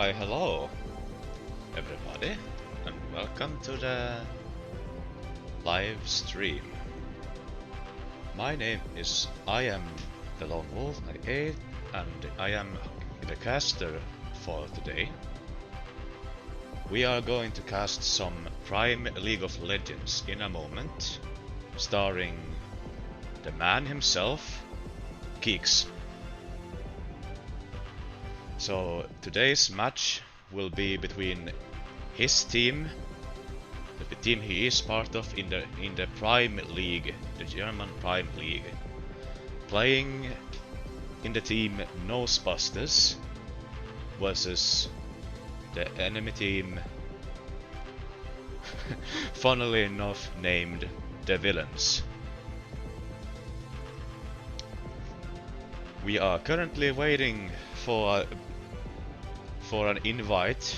Why hello everybody and welcome to the live stream. My name is I am the Lone Wolf 98 and I am the caster for today. We are going to cast some Prime League of Legends in a moment, starring the man himself, Keex. So today's match will be between his team, the team he is part of in the Prime League, the German Prime League, playing in the team Nosebusters versus the enemy team, funnily enough named the Villains. We are currently waiting for an invite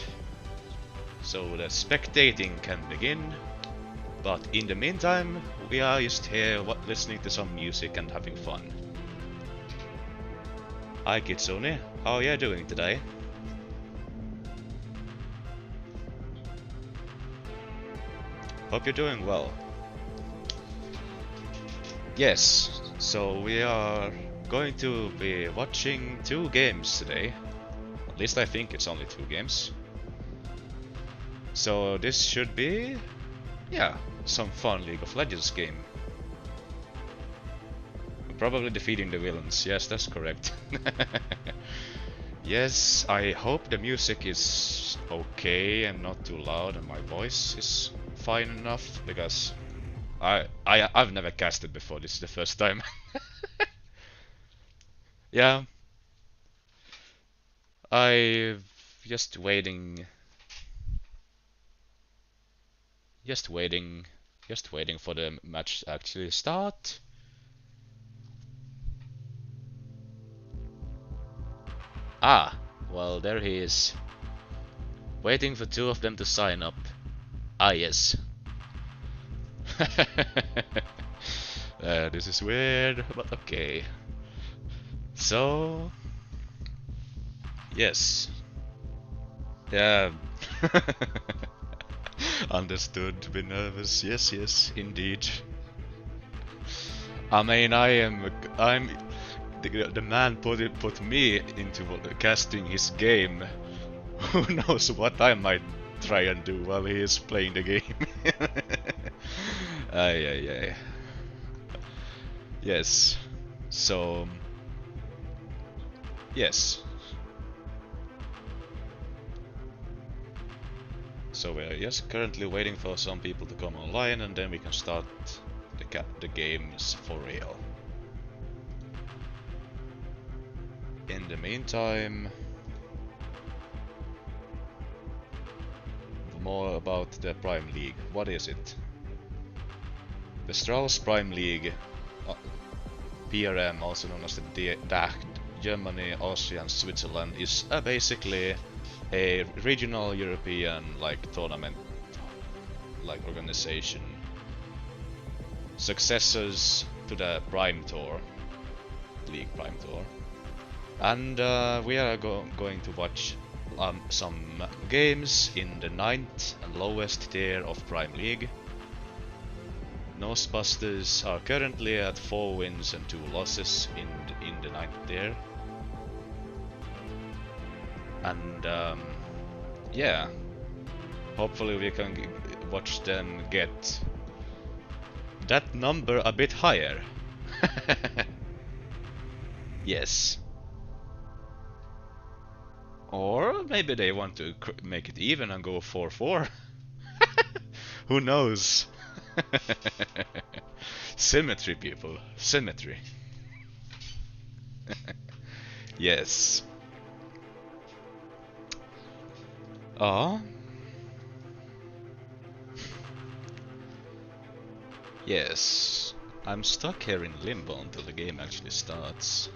so the spectating can begin, but in the meantime we are just here listening to some music and having fun. Hi Kitsune, how are you doing today? Hope you're doing well. Yes, so we are going to be watching 2 games today. At least I think it's only 2 games. So this should be, yeah, some fun League of Legends game. Probably defeating the villains, yes, that's correct. Yes, I hope the music is okay and not too loud and my voice is fine enough, because I've never casted before, this is the first time. Yeah. I'm just waiting for the match to actually start. Ah, well there he is. Waiting for 2 of them to sign up. Ah yes. This is weird, but okay. So yes. Yeah. Understood, to be nervous. Yes, indeed. I mean, I'm the man put me into casting his game. Who knows what I might try and do while he is playing the game. Ay. Yes. So yes. So we're just currently waiting for some people to come online and then we can start the games for real. In the meantime, more about the Prime League. What is it? The Strauss Prime League, PRM, also known as the DACH, Germany, Austria and Switzerland, is basically a regional European tournament organization, successors to the Prime Tour, League Prime Tour, and we are going to watch some games in the 9th and lowest tier of Prime League. Nosebusters are currently at 4 wins and 2 losses in the 9th tier. And yeah, hopefully we can watch them get that number a bit higher. Yes. Or maybe they want to make it even and go 4-4. Who knows? Symmetry, people. Symmetry. Yes. Yes. I'm stuck here in limbo until the game actually starts.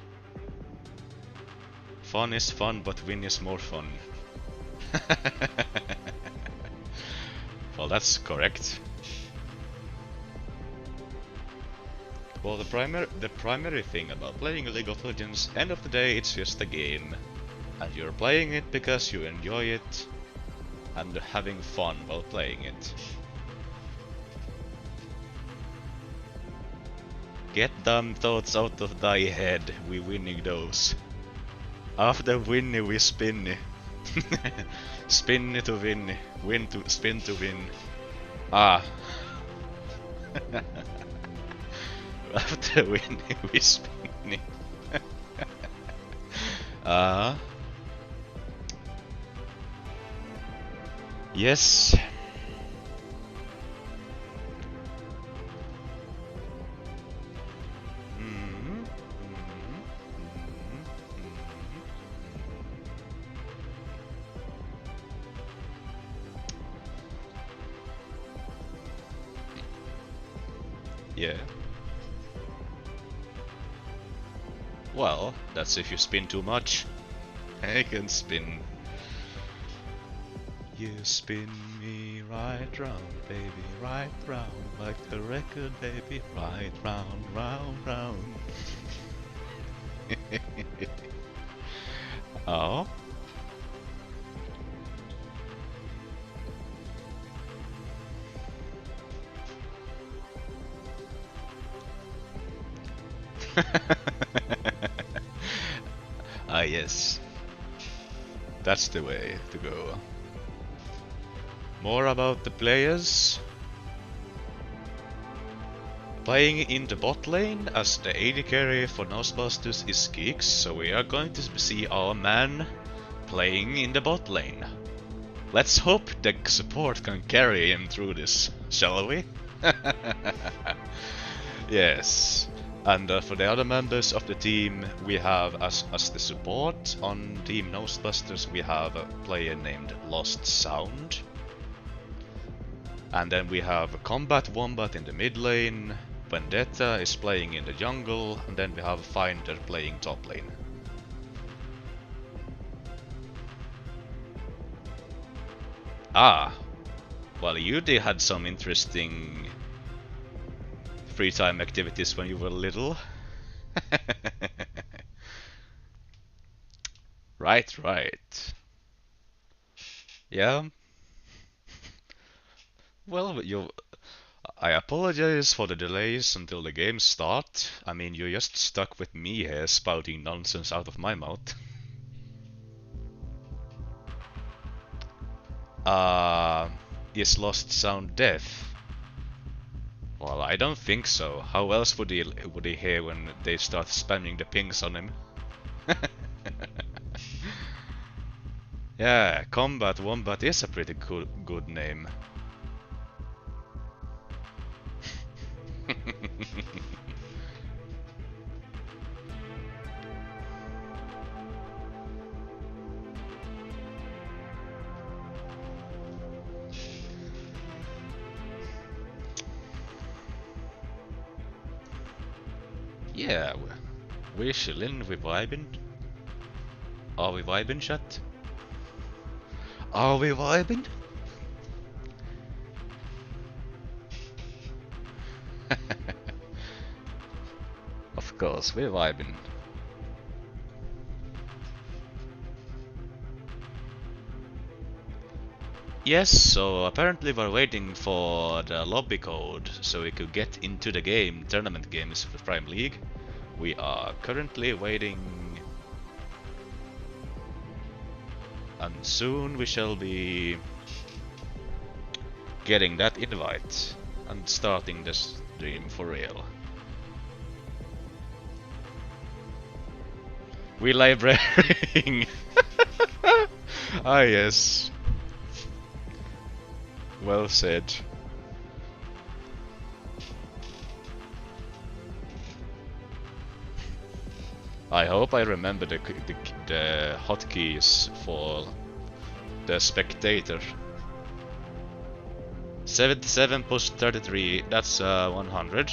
Fun is fun, but win is more fun. Well, that's correct. Well, the primary thing about playing League of Legends, end of the day, it's just a game. And you're playing it because you enjoy it and having fun while playing it. Get dumb thoughts out of thy head, we winning those. After winning we spin. Spin to win, win to spin to win. Ah. After winning we spin. Yes. Yeah. Well, that's if you spin too much. I can spin. You spin me right round, baby, right round, like a record, baby, right round, round, round. Oh. Ah, yes. That's the way to go. More about the players. Playing in the bot lane as the AD carry for Nosebusters is Keex, so we are going to see our man playing in the bot lane. Let's hope the support can carry him through this, shall we? Yes. And for the other members of the team, we have as the support on Team Nosebusters, we have a player named Lost Sound. And then we have Combat Wombat in the mid lane, Vendetta is playing in the jungle, and then we have Finder playing top lane. Ah, well, you did had some interesting free time activities when you were little. Right. Yeah. Well, I apologize for the delays until the game start. I mean, you're just stuck with me here spouting nonsense out of my mouth. Is Lost Sound deaf? Well, I don't think so. How else would he hear when they start spamming the pings on him? Yeah, Combat Wombat is a pretty good name. Yeah, we're chillin', we vibing. Are we vibing, chat? Are we vibing? Of course, we're vibing. Yes, so apparently we're waiting for the lobby code so we could get into the game, tournament games for Prime League. We are currently waiting, and soon we shall be getting that invite and starting the stream for real. We librarying. Ah yes. Well said. I hope I remember the hotkeys for the spectator. 77 plus 33, that's 100.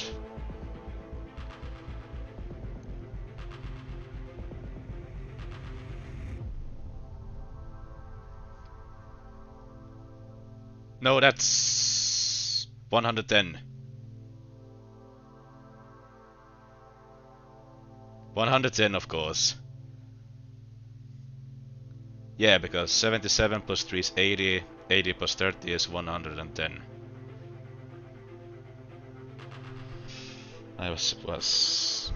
No, that's 110. 110, of course. Yeah, because 77 plus 3 is 80, 80 plus 30 is 110. I was...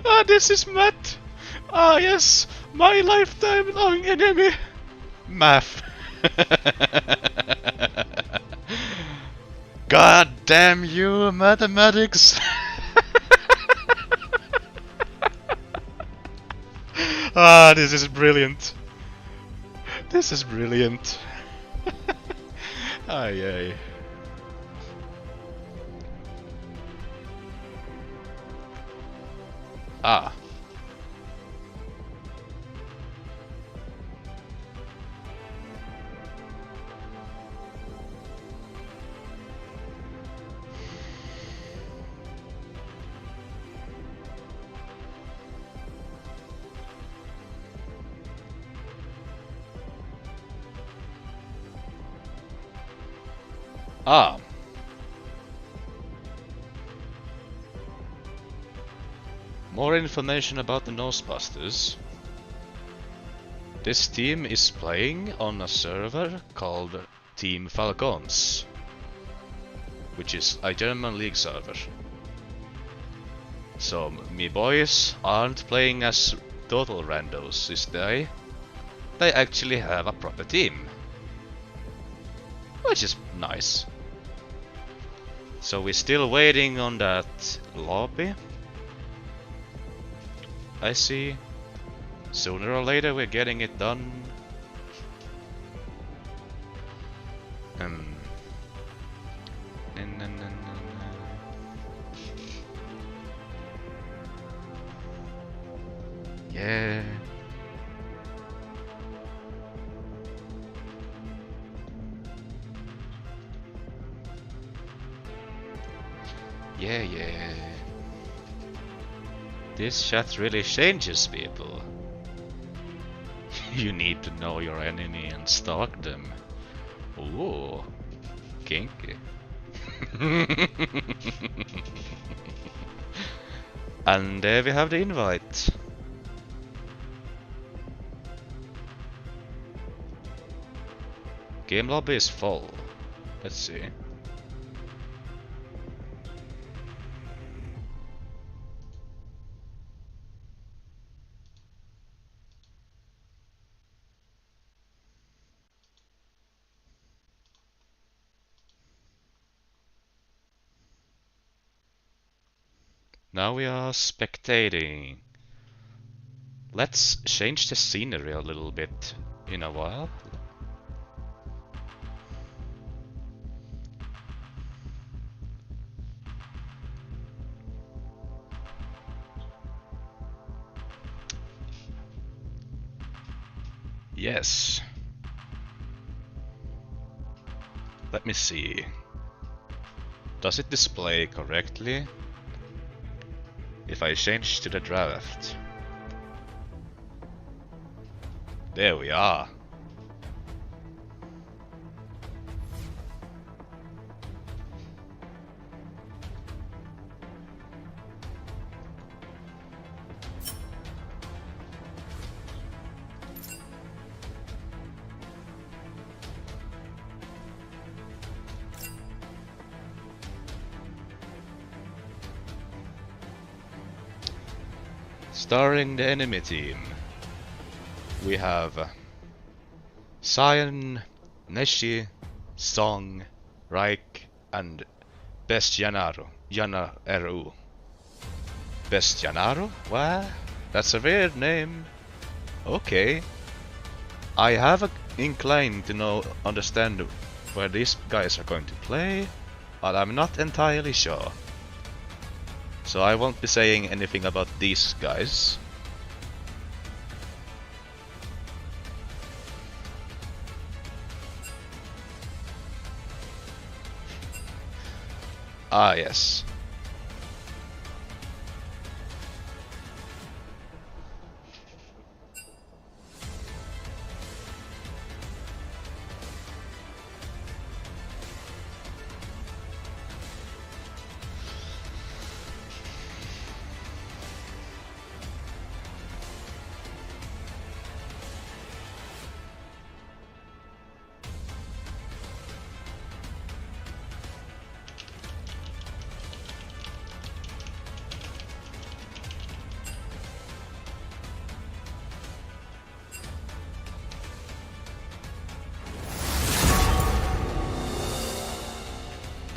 Ah, this is Matt! Ah, yes! My lifetime long enemy! Math. God damn you, mathematics! Ah, this is brilliant. This is brilliant. Ay, ay. Ah. Ah. More information about the Nosebusters. This team is playing on a server called Team Falcones, which is a German league server. So me boys aren't playing as total randos this day. They actually have a proper team, which is nice. So we're still waiting on that lobby. I see. Sooner or later we're getting it done. Yeah. Yeah. This chat really changes people. You need to know your enemy and stalk them. Ooh, kinky. And there we have the invite. Game lobby is full. Let's see. Now we are spectating. Let's change the scenery a little bit in a while. Yes. Let me see. Does it display correctly if I change to the draft? There we are. Starring the enemy team, we have Cyan, Neshi, Song, Reich, and Bestianaro. Yanaru. Bestianaro? What? That's a weird name. Okay. I have an incline to understand where these guys are going to play, but I'm not entirely sure. So I won't be saying anything about these guys. Ah, yes.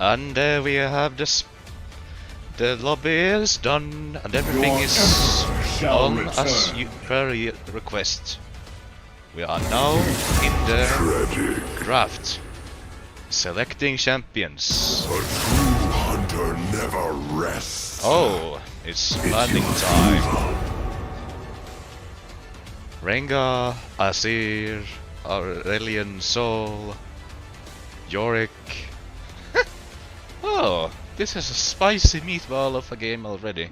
And we have the lobby is done and everything is on as per request. We are now in the draft, selecting champions. A true hunter never rests. Oh, it's landing time. Rengar, Azir, Aurelion Sol, Yorick. Oh, this is a spicy meatball of a game already.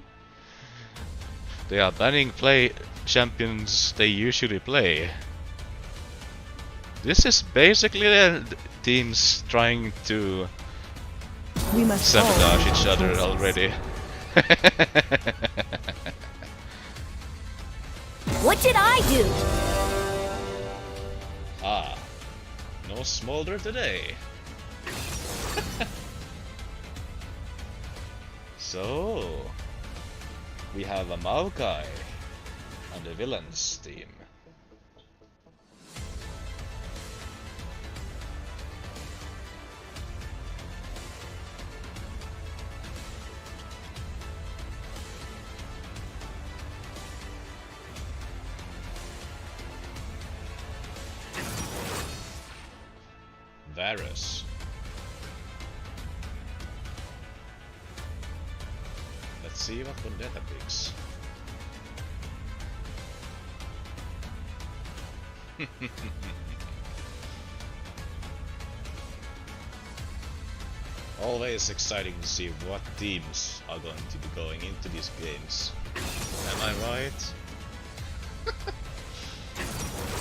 They are banning champions they usually play. This is basically the teams trying to sabotage each other already. What did I do? Ah, no smolder today. So, we have a Maokai on the villains team. Varus. Let's see what Vendetta picks. Always exciting to see what teams are going to be going into these games. Am I right?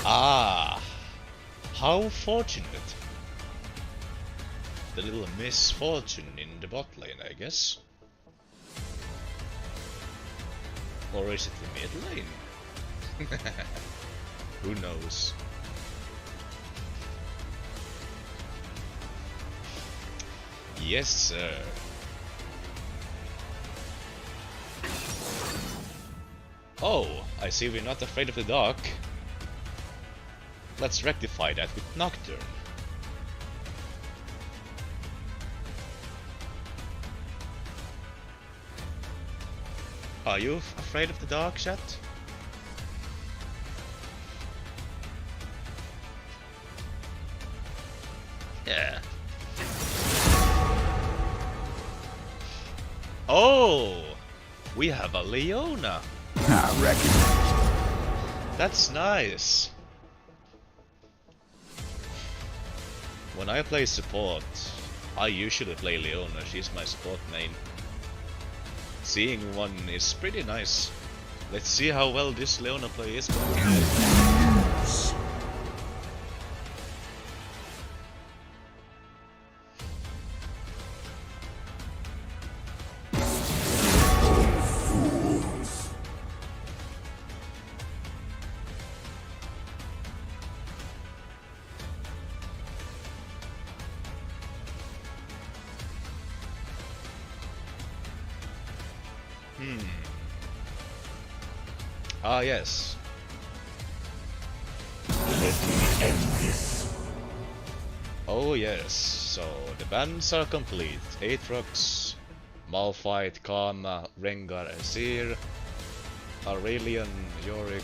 Ah, how fortunate. The little misfortune in the bot lane, I guess. Or is it the mid lane? Who knows? Yes, sir. Oh, I see we're not afraid of the dark. Let's rectify that with Nocturne. Are you afraid of the dark, chat? Yeah. Oh! We have a Leona! I reckon. That's nice! When I play support, I usually play Leona, she's my support main. Seeing one is pretty nice. Let's see how well this Leona play is going to do. Ah, yes. Oh, yes. So, the bands are complete. Aatrox, Malphite, Karma, Rengar, Azir, Aurelion, Yorick,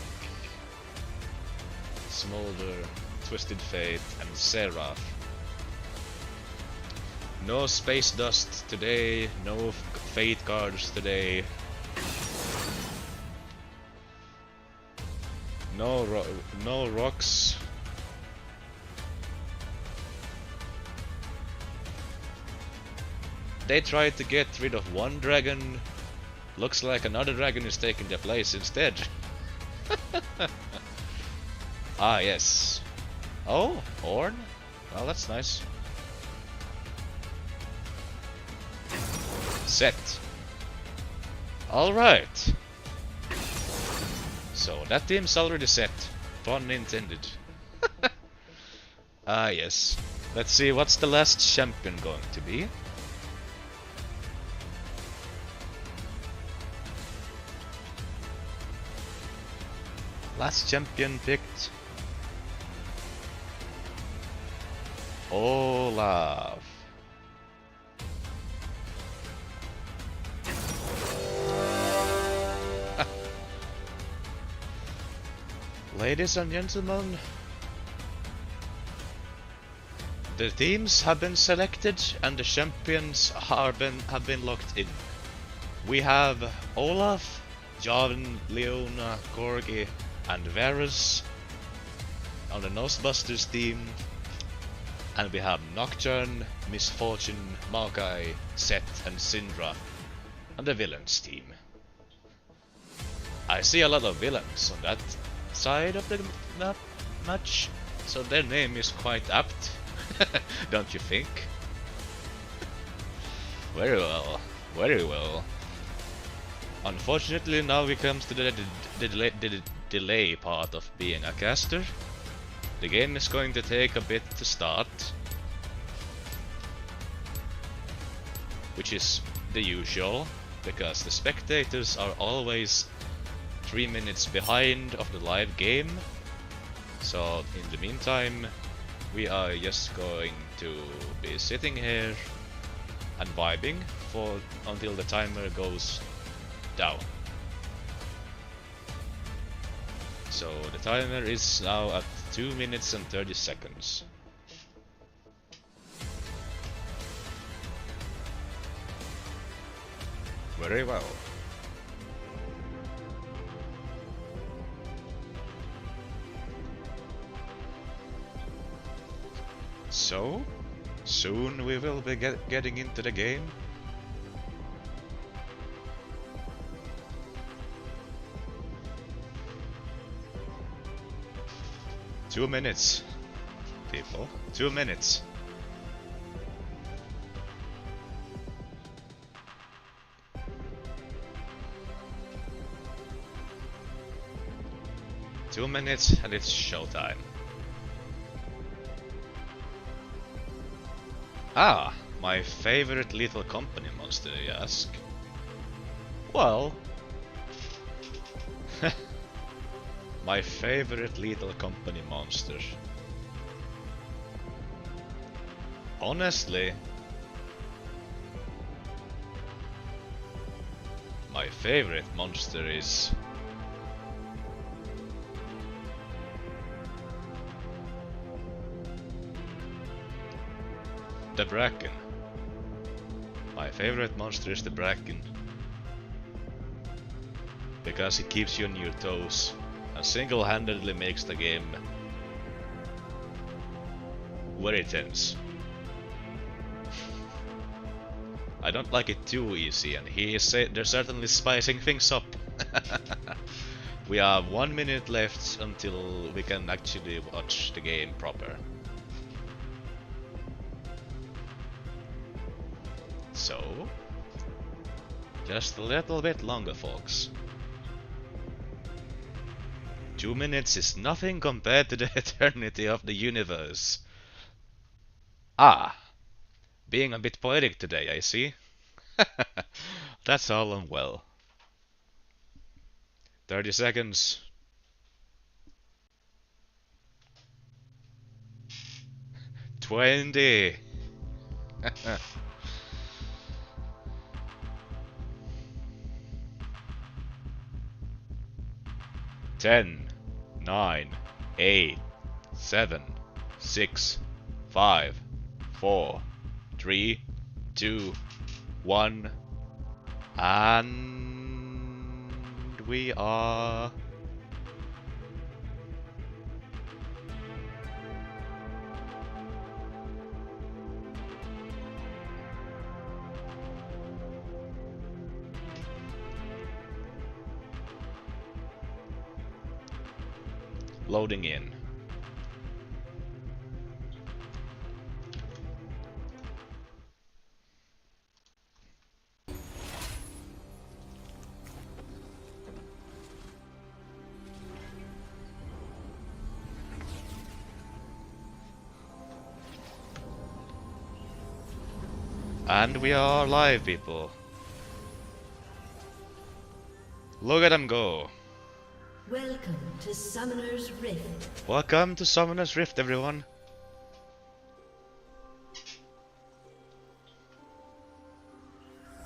Smolder, Twisted Fate, and Seraph. No Space Dust today, no Fate cards today. No rocks. They tried to get rid of one dragon. Looks like another dragon is taking their place instead. Ah, yes. Oh, Ornn? Well, that's nice. Set. Alright. So, that team's already set. Pun intended. Ah, yes. Let's see, what's the last champion going to be? Last champion picked. Olaf. Ladies and gentlemen, the teams have been selected and the champions have been locked in. We have Olaf, Jan, Leona, Gorgi, and Varus on the Nosebusters team, and we have Nocturne, Misfortune, Maokai, Seth, and Syndra on the villains team. I see a lot of villains on that side of the map match, so their name is quite apt, don't you think? Very well, very well. Unfortunately, now we come to the delay part of being a caster. The game is going to take a bit to start, which is the usual, because the spectators are always 3 minutes behind of the live game. So in the meantime, we are just going to be sitting here and vibing until the timer goes down. So the timer is now at 2 minutes and 30 seconds. Very well. So, soon we will be getting into the game. Two minutes, people. 2 minutes. Two minutes and it's showtime. Ah, my favorite Lethal Company monster, you ask? Well, my favorite Lethal Company monster. Honestly, my favorite monster is the Bracken. My favorite monster is the Bracken, because it keeps you on your toes and single-handedly makes the game very tense. I don't like it too easy, and they're certainly spicing things up. We have 1 minute left until we can actually watch the game proper. So, just a little bit longer, folks. 2 minutes is nothing compared to the eternity of the universe. Ah, being a bit poetic today, I see. That's all and well. 30 seconds. 20. 10, 9, 8, 7, 6, 5, 4, 3, 2, 1, and we are loading in. And we are live, people. Look at them go. Welcome to Summoner's Rift. Welcome to Summoner's Rift, everyone.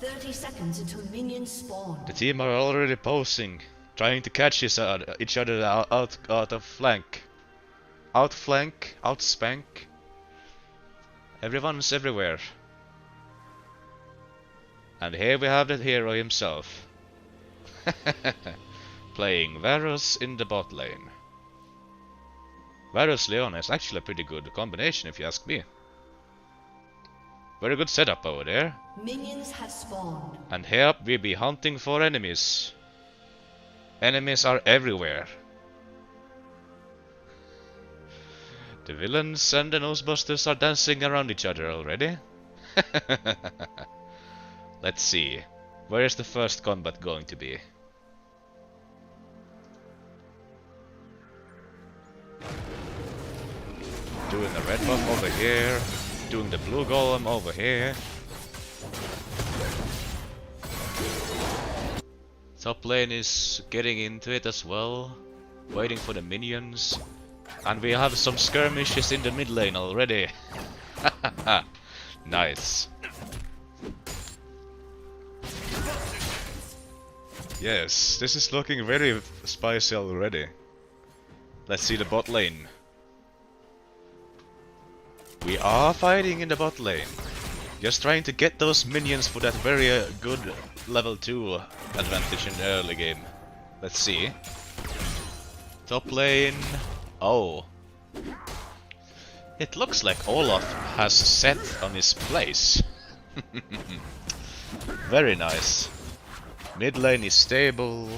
30 seconds until minions spawn. The team are already posing, trying to catch each other out of flank. Outflank, outspank. Everyone's everywhere. And here we have the hero himself. Playing Varus in the bot lane. Varus Leon is actually a pretty good combination if you ask me. Very good setup over there. Minions have spawned. And here we be hunting for enemies. Enemies are everywhere. The villains and the Nosebusters are dancing around each other already. Let's see. Where is the first combat going to be? Doing the red buff over here. Doing the blue golem over here. Top lane is getting into it as well. Waiting for the minions. And we have some skirmishes in the mid lane already. Nice. Yes, this is looking very spicy already. Let's see the bot lane. We are fighting in the bot lane. Just trying to get those minions for that very good level 2 advantage in the early game. Let's see. Top lane. Oh. It looks like Olaf has set on his place. Very nice. Mid lane is stable.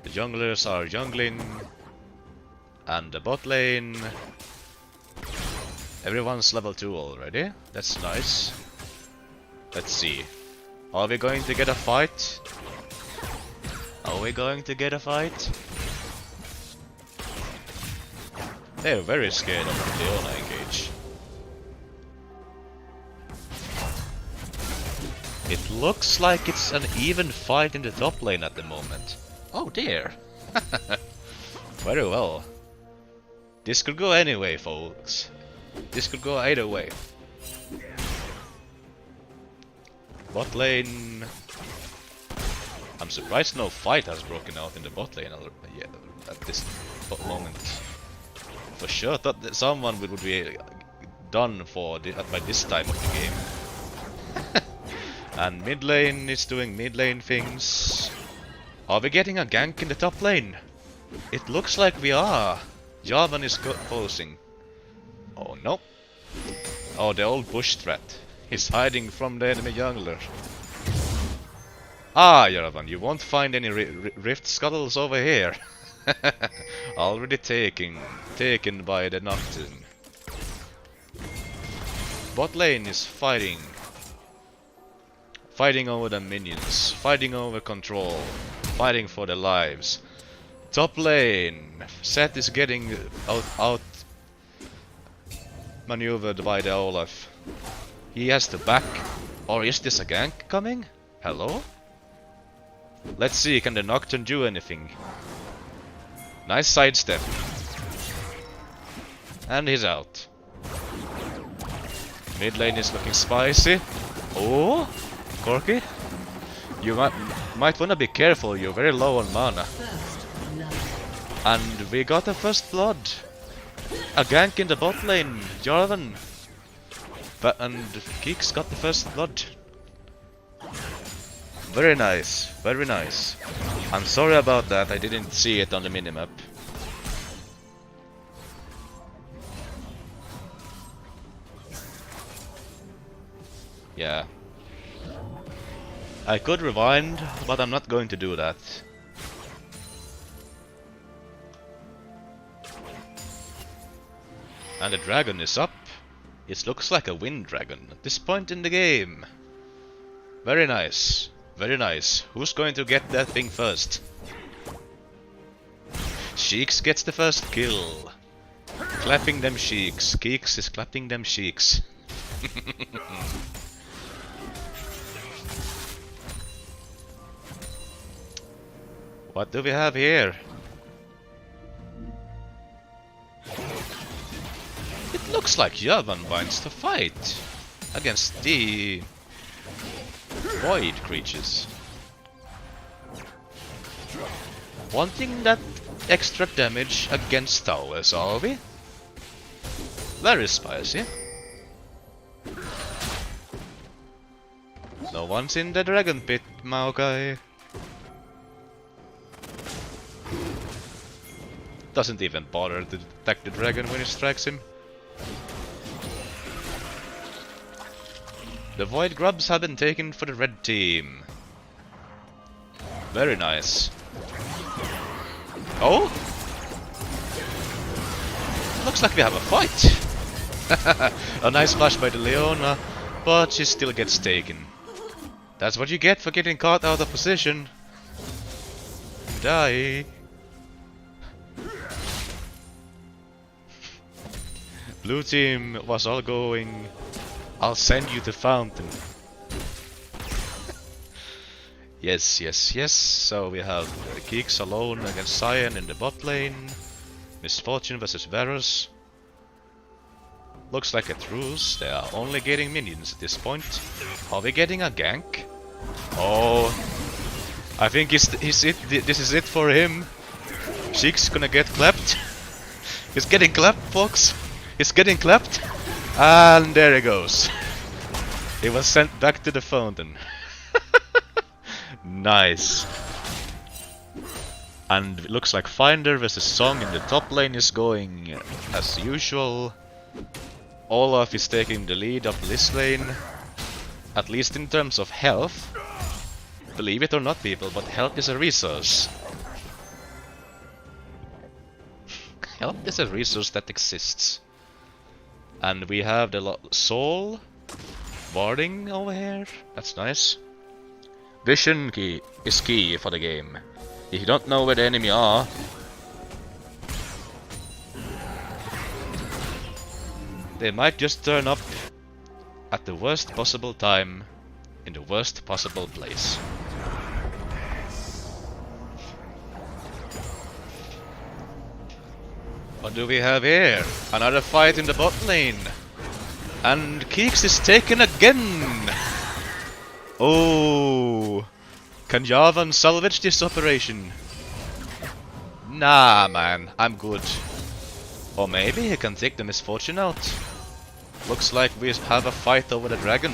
The junglers are jungling. And the bot lane... Everyone's level 2 already. That's nice. Let's see. Are we going to get a fight? Are we going to get a fight? They're very scared of Leona engage. It looks like it's an even fight in the top lane at the moment. Oh dear. Very well. This could go any way, folks. This could go either way. Bot lane... I'm surprised no fight has broken out in the bot lane at this moment. For sure thought that someone would be done for by this time of the game. And mid lane is doing mid lane things. Are we getting a gank in the top lane? It looks like we are. Jarvan is posing. Oh no. Oh, the old bush threat. He's hiding from the enemy jungler. Ah, Jarvan, you won't find any rift scuttles over here. Already taken by the Nocturne. Bot lane is fighting. Fighting over the minions. Fighting over control. Fighting for their lives. Top lane. Seth is getting out maneuvered by the Olaf. He has to back. Or is this a gank coming? Hello? Let's see, can the Nocturne do anything? Nice sidestep. And he's out. Mid lane is looking spicy. Oh, Corky? You might wanna be careful, you're very low on mana. And we got a first blood. A gank in the bot lane, Jarvan. And Keex got the first blood. Very nice, very nice. I'm sorry about that, I didn't see it on the minimap. Yeah. I could rewind, but I'm not going to do that. And the dragon is up. It looks like a wind dragon at this point in the game. Very nice. Very nice. Who's going to get that thing first? Keex gets the first kill. Clapping them cheeks. Keex is clapping them cheeks. What do we have here? It looks like Jarvan wants to fight against the void creatures. wanting that extra damage against towers, are we? Very spicy. No one's in the dragon pit, Maokai. Doesn't even bother to attack the dragon when it strikes him. The void grubs have been taken for the red team. Very nice. Oh? Looks like we have a fight. A nice flash by the Leona, but she still gets taken. That's what you get for getting caught out of position. Die. Blue team was all going, I'll send you the fountain. Yes, yes, yes. So we have Keex alone against Cyan in the bot lane. Misfortune versus Varus. Looks like a truce. They are only getting minions at this point. Are we getting a gank? Oh, I think this is it for him. Sheik's gonna get clapped. He's getting clapped, folks. He's getting clapped. And there he goes. He was sent back to the fountain. Nice. And it looks like Finder versus Song in the top lane is going as usual. Olaf is taking the lead of this lane, at least in terms of health. Believe it or not, people, but health is a resource. Health is a resource that exists. And we have the soul warding over here. That's nice. Vision key is key for the game. If you don't know where the enemy are, they might just turn up at the worst possible time, in the worst possible place. What do we have here? Another fight in the bot lane. And Keex is taken again! Oh! Can Javan salvage this operation? Nah, man, I'm good. Or maybe he can take the misfortune out. Looks like we have a fight over the dragon.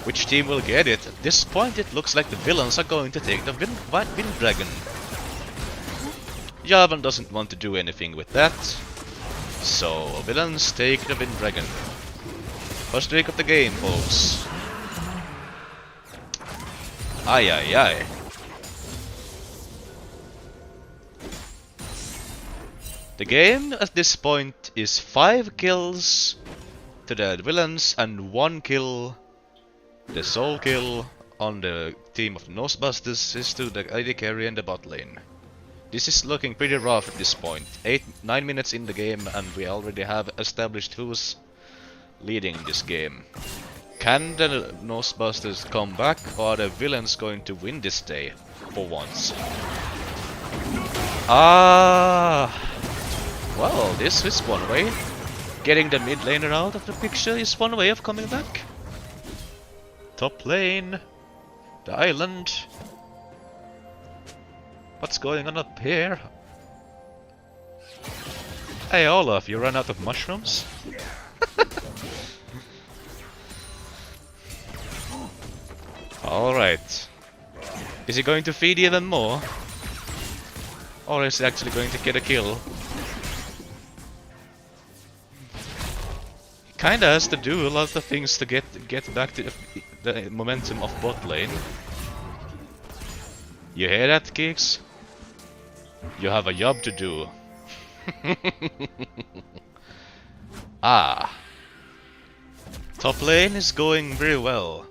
Which team will get it? At this point it looks like the villains are going to take the wind dragon. Javan doesn't want to do anything with that. So villains take the wind dragon. First streak of the game, folks. Ay ay ay. The game at this point is 5 kills to the villains and 1 kill, the sole kill on the team of the Nosebusters is to the AD carry and the bot lane. This is looking pretty rough at this point. 9 minutes in the game and we already have established who's leading this game. Can the Nosebusters come back, or are the villains going to win this day for once? Well, this is one way. Getting the mid laner out of the picture is one way of coming back. Top lane, the island. What's going on up here? Hey Olaf, you ran out of mushrooms? Alright. Is he going to feed even more? Or is he actually going to get a kill? He kinda has to do a lot of things to get back to the momentum of bot lane. You hear that, Keex? You have a job to do. Top lane is going very well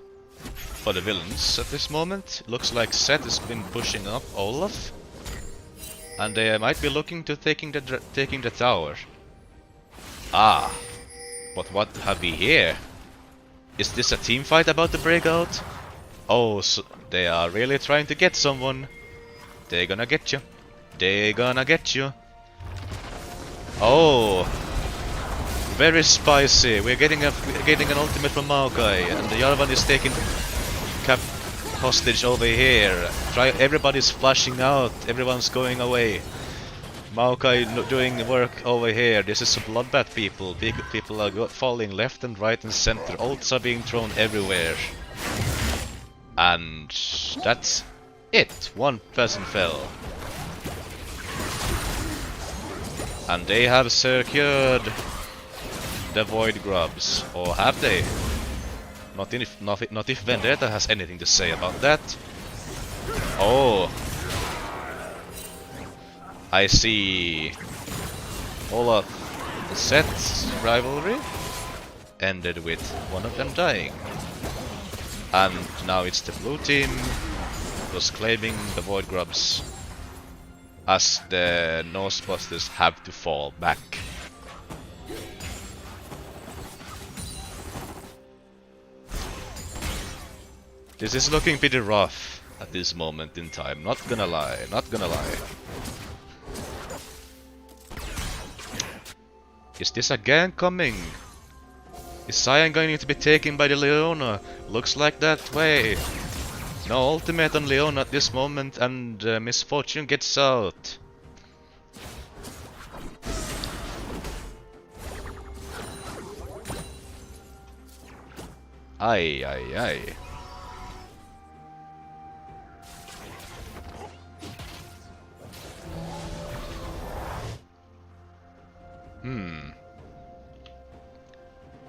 for the villains at this moment. Looks like Seth has been pushing up Olaf, and they might be looking to taking the tower. But what have we here? Is this a team fight about to break out? Oh, so they are really trying to get someone. They're gonna get you. They're gonna get you. Oh, very spicy. We're getting an ultimate from Maokai, and the Jarvan is taking hostage over here. Everybody's flashing out. Everyone's going away. Maokai doing work over here. This is a bloodbath, people. Big people are falling left and right and center. Ults are being thrown everywhere. And that's it. One person fell. And they have secured the Void Grubs. Or have they? Not if Vendetta has anything to say about that. Oh. I see. All of the set's rivalry ended with one of them dying. And now it's the blue team who's claiming the Void Grubs, as the Nosebusters have to fall back. This is looking pretty rough at this moment in time, not gonna lie, not gonna lie. Is this again coming? Is Cyan going to be taken by the Leona? Looks like that way. No ultimate on Leona at this moment, and Misfortune gets out. Aye, aye, aye.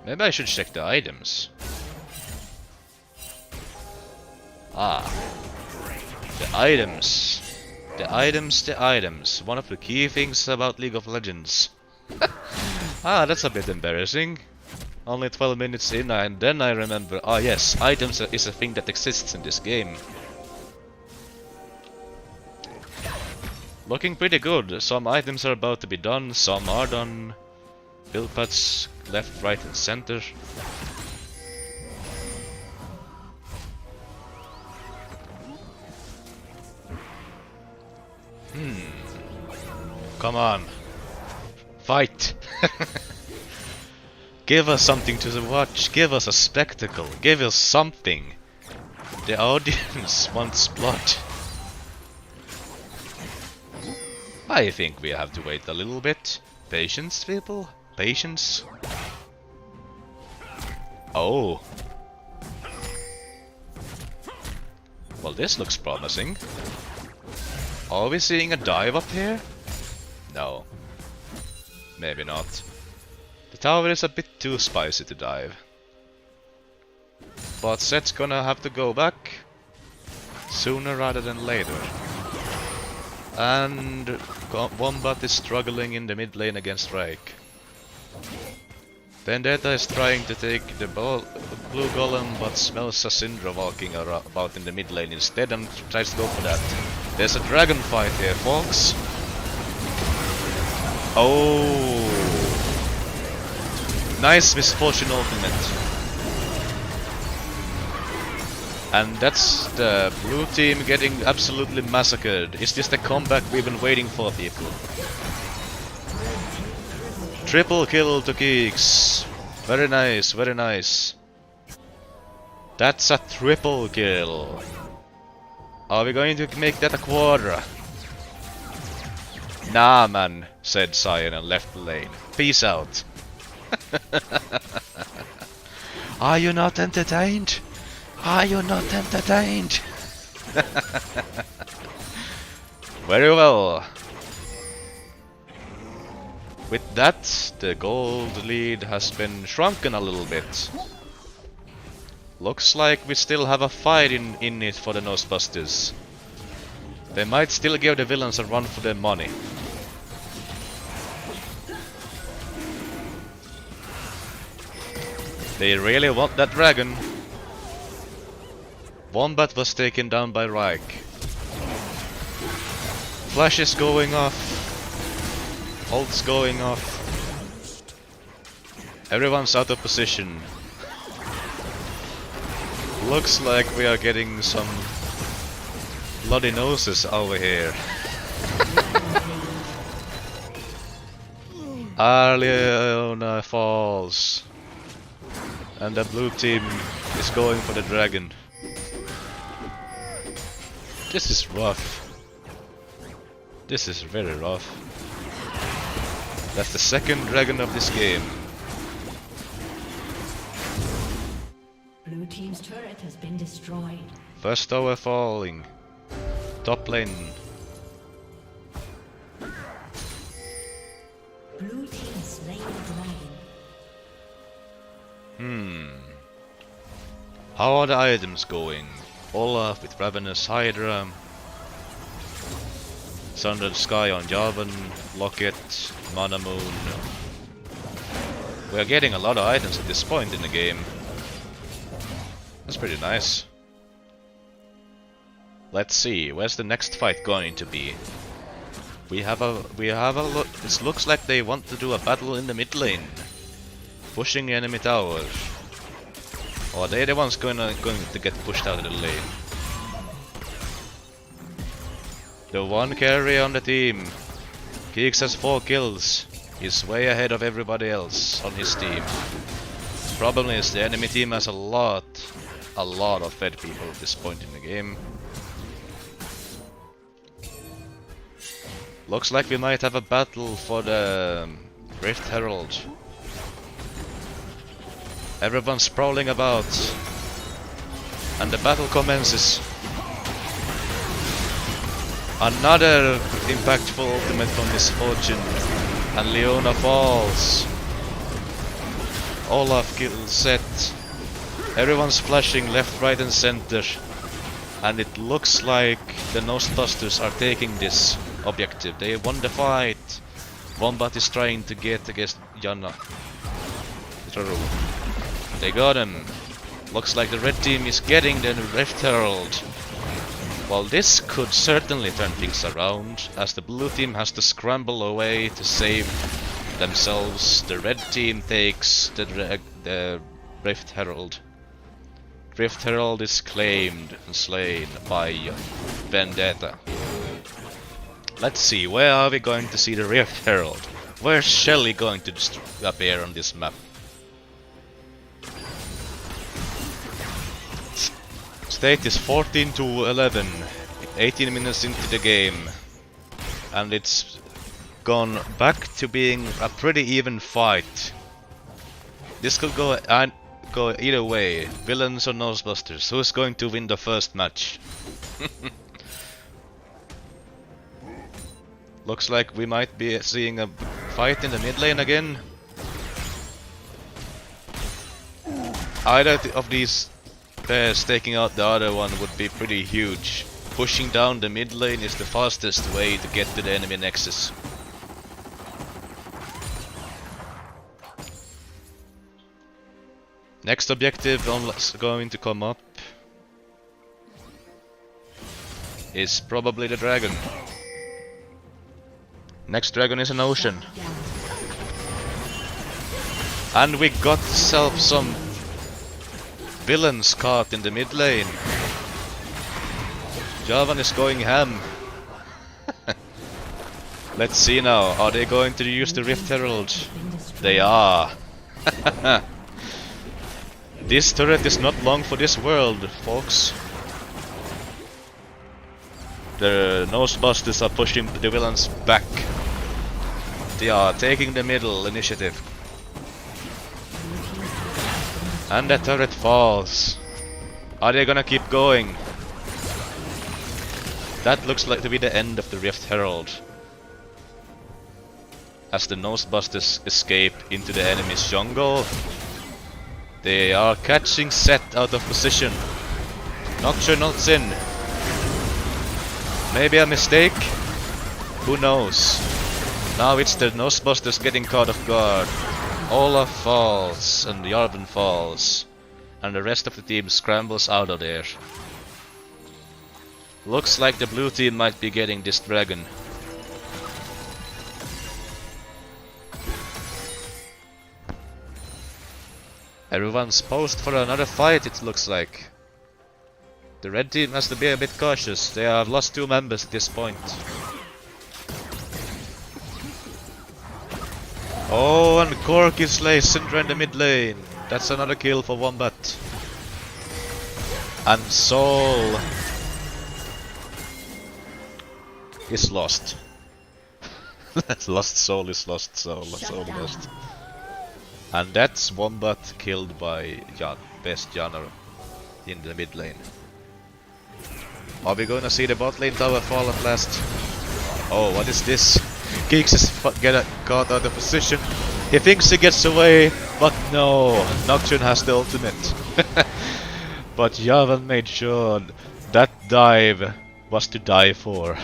Maybe I should check the items. Ah. The items. The items, the items. One of the key things about League of Legends. Ah, that's a bit embarrassing. Only 12 minutes in and then I remember, ah yes, items is a thing that exists in this game. Looking pretty good. Some items are about to be done, some are done. Build pads left, right and center. Come on. Fight! Give us something to watch, give us a spectacle, give us something. The audience wants blood. I think we have to wait a little bit. Patience, people. Patience. Oh. Well, this looks promising. Are we seeing a dive up here? No. Maybe not. The tower is a bit too spicy to dive. But Set's gonna have to go back sooner rather than later. And Wombat is struggling in the mid lane against Reich. Vendetta is trying to take the blue golem, but smells a Syndra walking about in the mid lane instead and tries to go for that. There's a dragon fight here, folks. Oh, nice Misfortune ultimate. And that's the blue team getting absolutely massacred. Is this the comeback we've been waiting for, people? Triple kill to Keex. Very nice, very nice. That's a triple kill. Are we going to make that a quarter? Nah, man, said Cyan and left the lane. Peace out. Are you not entertained? Are you not entertained? Very well. With that, the gold lead has been shrunken a little bit. Looks like we still have a fight in it for the Nosebusters. They might still give the villains a run for their money. They really want that dragon. Wombat was taken down by Reich. Flash is going off. Ult's going off. Everyone's out of position. Looks like we are getting some bloody noses over here. Leona falls. And the blue team is going for the dragon. This is rough. This is very rough. That's the second dragon of this game. Blue team's turret has been destroyed. First tower falling. Top lane. Blue team slain the dragon. How are the items going? Olaf with Ravenous Hydra. Sundered Sky on Jarvan. Locket. Mana Moon. We are getting a lot of items at this point in the game. That's pretty nice. Let's see, where's the next fight going to be? We have a look. It looks like they want to do a battle in the mid lane, pushing enemy towers. Or are they the ones going to get pushed out of the lane? The one carry on the team. Keex has 4 kills. He's way ahead of everybody else on his team. The problem is the enemy team has a lot of fed people at this point in the game. Looks like we might have a battle for the Rift Herald. Everyone's prowling about, and the battle commences. Another impactful ultimate from Misfortune, and Leona falls. Olaf kills Set. Everyone's flashing left, right and center, and it looks like the Nosebusters are taking this objective. They won the fight. Wombat is trying to get against Janna. They got him. Looks like the red team is getting the Rift Herald. Well, this could certainly turn things around, as the blue team has to scramble away to save themselves. The red team takes the Rift Herald. Rift Herald is claimed and slain by Vendetta. Let's see, where are we going to see the Rift Herald? Where's Shelly going to appear on this map? State is 14 to 11, 18 minutes into the game, and it's gone back to being a pretty even fight. This could go either way, villains or Nosebusters. Who's going to win the first match? Looks like we might be seeing a fight in the mid lane again. Either of these pairs taking out the other one would be pretty huge. Pushing down the mid lane is the fastest way to get to the enemy nexus. Next objective going to come up is probably the dragon. Next dragon is an ocean. And we got ourselves some villains caught in the mid lane. Jarvan is going ham. Let's see now, are they going to use the Rift Herald? They are. This turret is not long for this world, folks. The Nosebusters are pushing the villains back. They are taking the middle initiative. And the turret falls. Are they gonna keep going? That looks like to be the end of the Rift Herald, as the Nosebusters escape into the enemy's jungle. They are catching Set out of position. Nocturnal's in. Maybe a mistake? Who knows? Now it's the Nosebusters getting caught off guard. Olaf falls and Jarvan falls, and the rest of the team scrambles out of there. Looks like the blue team might be getting this dragon. Everyone's posed for another fight, it looks like. The red team has to be a bit cautious. They have lost 2 members at this point. Oh, and Cork is Syndra in the mid lane. That's another kill for Wombat. And Soul is lost. Lost soul is lost soul, Shut soul down. lost. And that's Wombat killed by Jan, best Janner in the mid lane. Are we gonna see the bot lane tower fall at last? Oh, what is this? Keex is caught out of position. He thinks he gets away, but no, Nocturne has the ultimate. But Javan made sure that dive was to die for.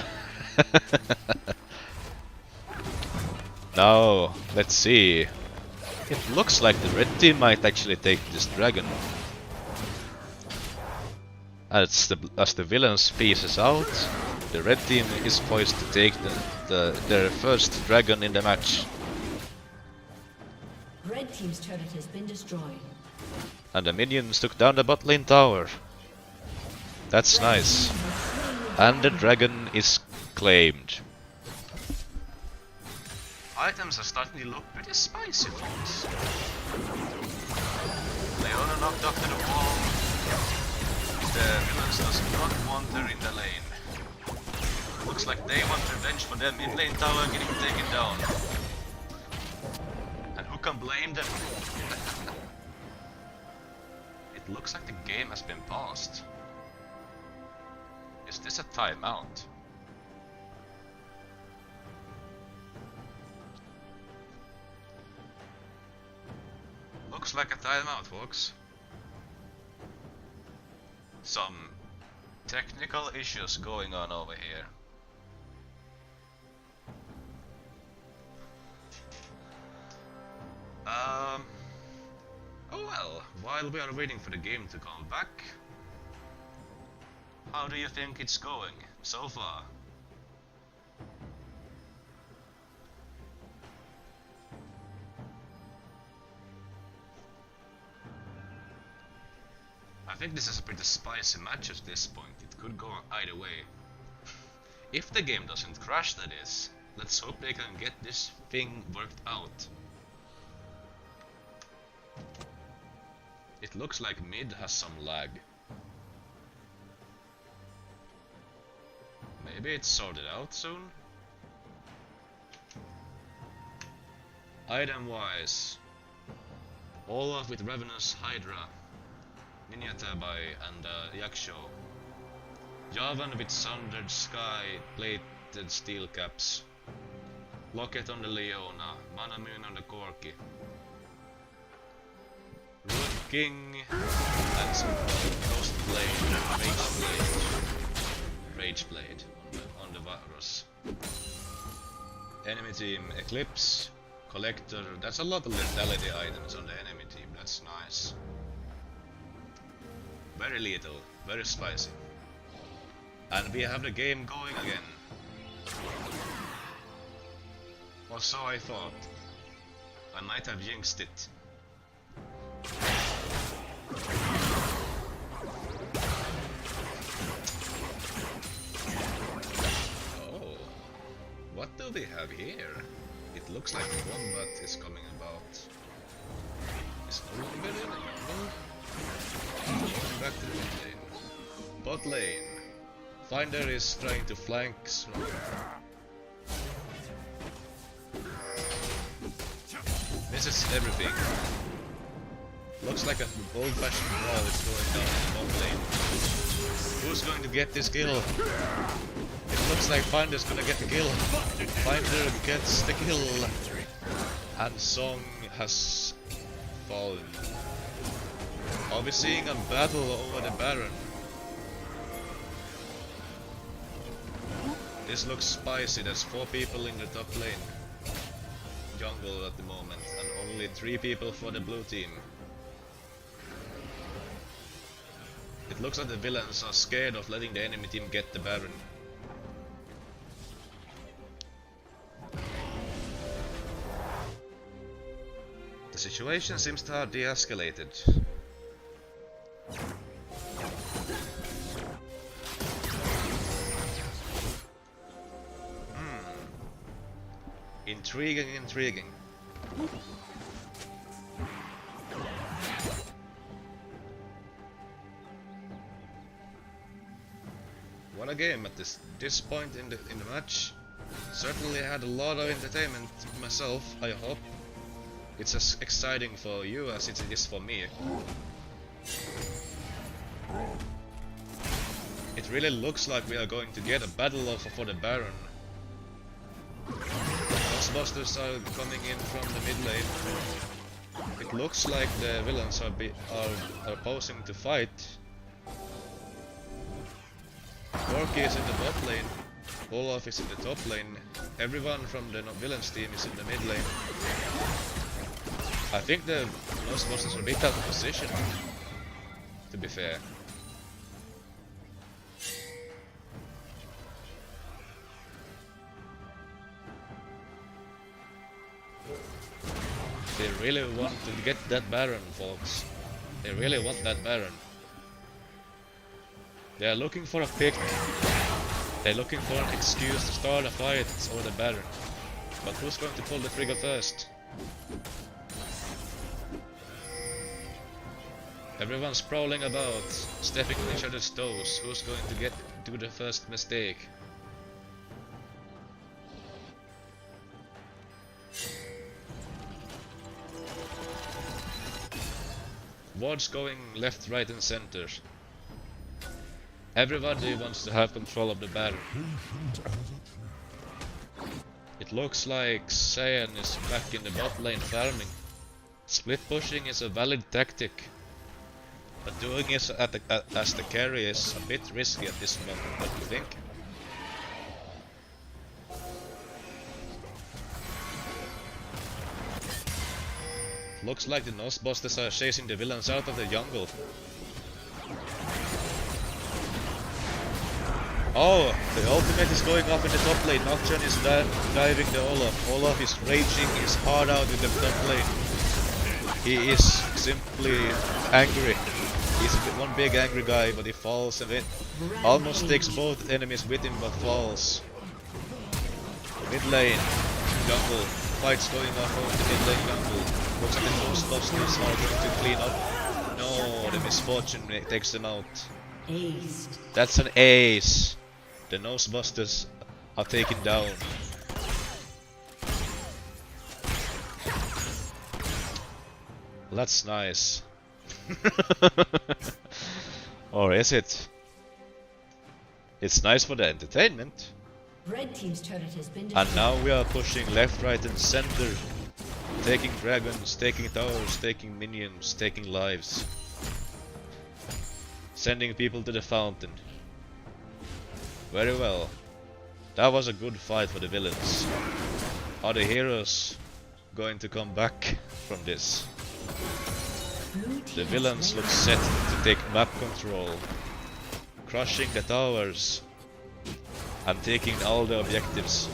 Now, let's see. It looks like the red team might actually take this dragon. As the villains pieces out, the red team is poised to take their first dragon in the match. Red team's turret has been destroyed. And the minions took down the bot lane tower. That's nice. And the dragon is claimed. Items are starting to look pretty spicy, folks. Leona knocked off to the wall. The villains does not want her in the lane. Looks like they want revenge for them in lane tower getting taken down. And who can blame them? It looks like the game has been paused. Is this a timeout? Looks like a timeout, folks. Some technical issues going on over here. Oh well, while we are waiting for the game to come back, how do you think it's going so far? I think this is a pretty spicy match at this point. It could go either way. If the game doesn't crash, that is. Let's hope they can get this thing worked out. It looks like mid has some lag. Maybe it's sorted out soon? Item wise, Olaf with Ravenous Hydra, Ninjatabai and Yaksho. Javan with Sundered Sky, plated steel caps. Locket on the Leona, Manamune on the Corki. Root King and some Ghost Blade, Rage Blade on the Varus. Enemy team Eclipse, Collector. That's a lot of lethality items on the enemy team. That's nice. Very lethal, very spicy. And we have the game going again. Or so I thought. I might have jinxed it. Oh, what do we have here? It looks like a Wombat is coming about. Is no longer in the jungle? Going back to the mid lane. Bot lane. Finder is trying to flank Snow. This is everything. Looks like an old-fashioned brawl is going down in the bot lane. Who's going to get this kill? It looks like Finder's gonna get the kill. Finder gets the kill. And Song has fallen. Are we seeing a battle over the Baron? This looks spicy. There's 4 people in the top lane. Jungle at the moment, and only 3 people for the blue team. It looks like the villains are scared of letting the enemy team get the Baron. The situation seems to have de-escalated. Intriguing, intriguing. what a game at this point in the match. Certainly had a lot of entertainment myself. I hope it's as exciting for you as it is for me. It really looks like we are going to get a battle offer for the Baron. Nosebusters are coming in from the mid lane. It looks like the villains are posing to fight. Corky is in the bot lane. Olaf is in the top lane. Everyone from the villains team is in the mid lane. I think the Nosebusters are a bit out of position, to be fair. They really want to get that Baron, folks. They really want that Baron. They are looking for a pick. They're looking for an excuse to start a fight over the Baron. But who's going to pull the trigger first? Everyone's prowling about, stepping on each other's toes. Who's going to do the first mistake? Wards going left, right and center. Everybody wants to have control of the Baron. It looks like Saiyan is back in the bot lane farming. Split pushing is a valid tactic, but doing it as the carry is a bit risky at this moment, don't you think? Looks like the Nosebusters are chasing the villains out of the jungle. Oh, the ultimate is going off in the top lane. Nocturne is diving the Olaf. Olaf is raging his heart out in the top lane. He is simply angry. He's one big angry guy, but he falls and almost takes both enemies with him, but falls. Mid lane, jungle. Fights going off over the mid lane jungle. Looks like the Nosebusters are going to clean up. No, the misfortune takes them out. Aced. That's an ace. The Nosebusters are taken down. That's nice. Or is it? It's nice for the entertainment. Red team's turret has been And now we are pushing left, right and center. Taking dragons, taking towers, taking minions, taking lives. Sending people to the fountain. Very well. That was a good fight for the villains. Are the heroes going to come back from this? The villains look set to take map control, crushing the towers and taking all the objectives.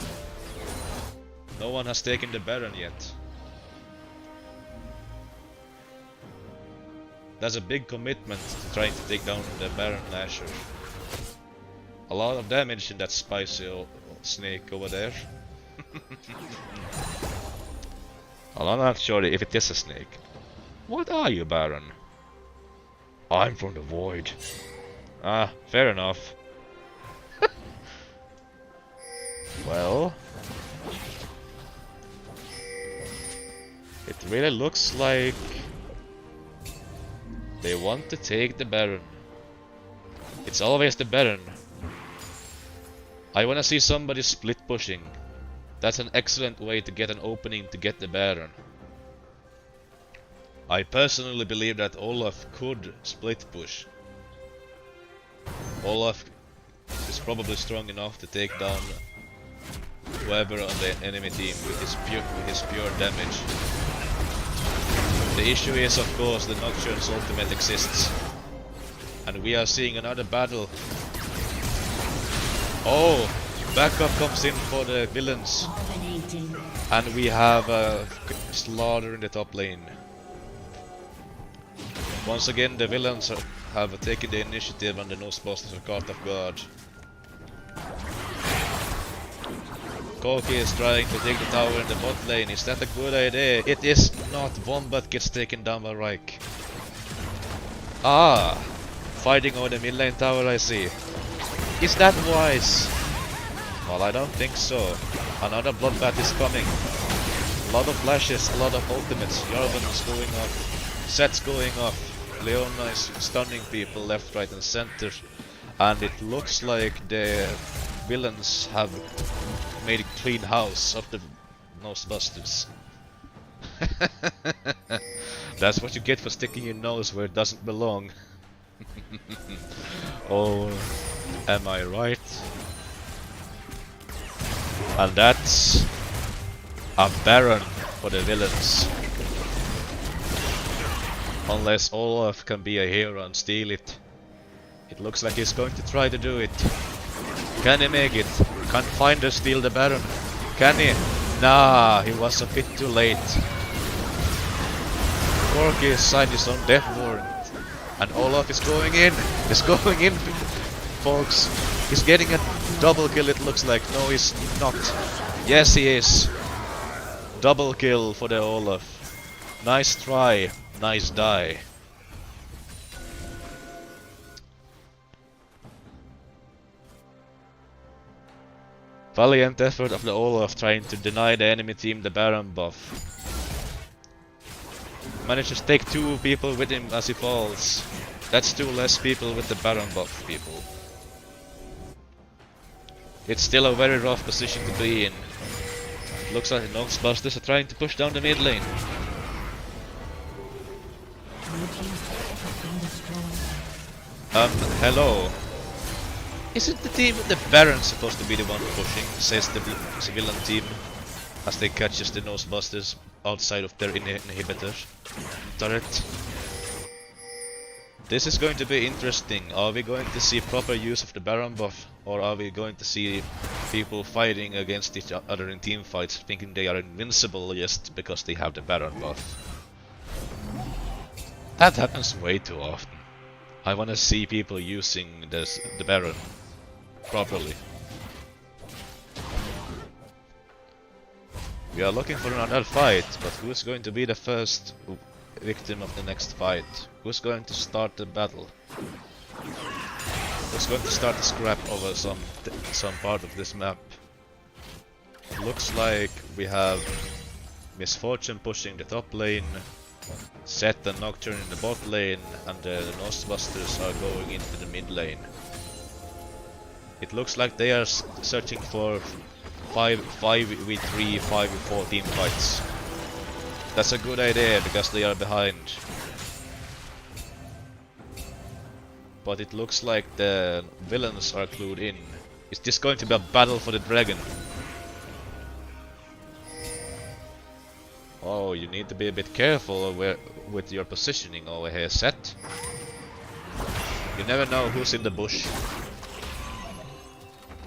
No one has taken the Baron yet. That's a big commitment to trying to take down the Baron Lasher. A lot of damage in that spicy snake over there. Well, I'm not sure if it is a snake. What are you, Baron? I'm from the void. Ah, fair enough. Well, it really looks like they want to take the Baron. It's always the Baron. I wanna see somebody split pushing. That's an excellent way to get an opening to get the Baron. I personally believe that Olaf could split push. Olaf is probably strong enough to take down whoever on the enemy team with his pure damage. The issue is, of course, the Nocturne's ultimate exists. And we are seeing another battle. Oh! Backup comes in for the villains. And we have a slaughter in the top lane. Once again, the villains have taken the initiative and the Nosebusters are caught off guard. Koki is trying to take the tower in the bot lane. Is that a good idea? It is not. Wombat gets taken down by Reich. Ah! Fighting over the mid lane tower, I see. Is that wise? Well, I don't think so. Another bloodbath is coming. A lot of flashes, a lot of ultimates. Jarvan is going off. Set's going off. Leona is stunning people left, right and center. And it looks like the villains have made a clean house of the Nosebusters. That's what you get for sticking your nose where it doesn't belong. Oh, am I right? And that's a Baron for the villains. Unless Olaf can be a hero and steal it. It looks like he's going to try to do it. Can he make it? Can't Finder steal the Baron? Can he? Nah, he was a bit too late. Corky signed his own death warrant. And Olaf is going in. He's going in, folks. He's getting a double kill, it looks like. No, he's not. Yes, he is. Double kill for the Olaf. Nice try. Nice die. Valiant effort of the Olaf trying to deny the enemy team the Baron buff. Manages to take 2 people with him as he falls. That's 2 less people with the Baron buff, people. It's still a very rough position to be in. Looks like the Nosebusters are trying to push down the mid lane. Hello. Isn't the team with the Baron supposed to be the one pushing, says the civilian team, as they catches the Nosebusters outside of their inhibitor turret? This is going to be interesting. Are we going to see proper use of the Baron buff, or are we going to see people fighting against each other in team fights, thinking they are invincible just because they have the Baron buff? That happens way too often. I wanna see people using the Baron properly. We are looking for another fight, but who's going to be the first victim of the next fight? Who's going to start the battle? Who's going to start the scrap over some part of this map? Looks like we have Misfortune pushing the top lane, Set and Nocturne in the bot lane, and the Nosebusters are going into the mid lane. It looks like they are searching for 5v3, 5v4 team fights. That's a good idea because they are behind. But it looks like the villains are clued in. Is this going to be a battle for the dragon? Oh, you need to be a bit careful with your positioning over here, Set. You never know who's in the bush.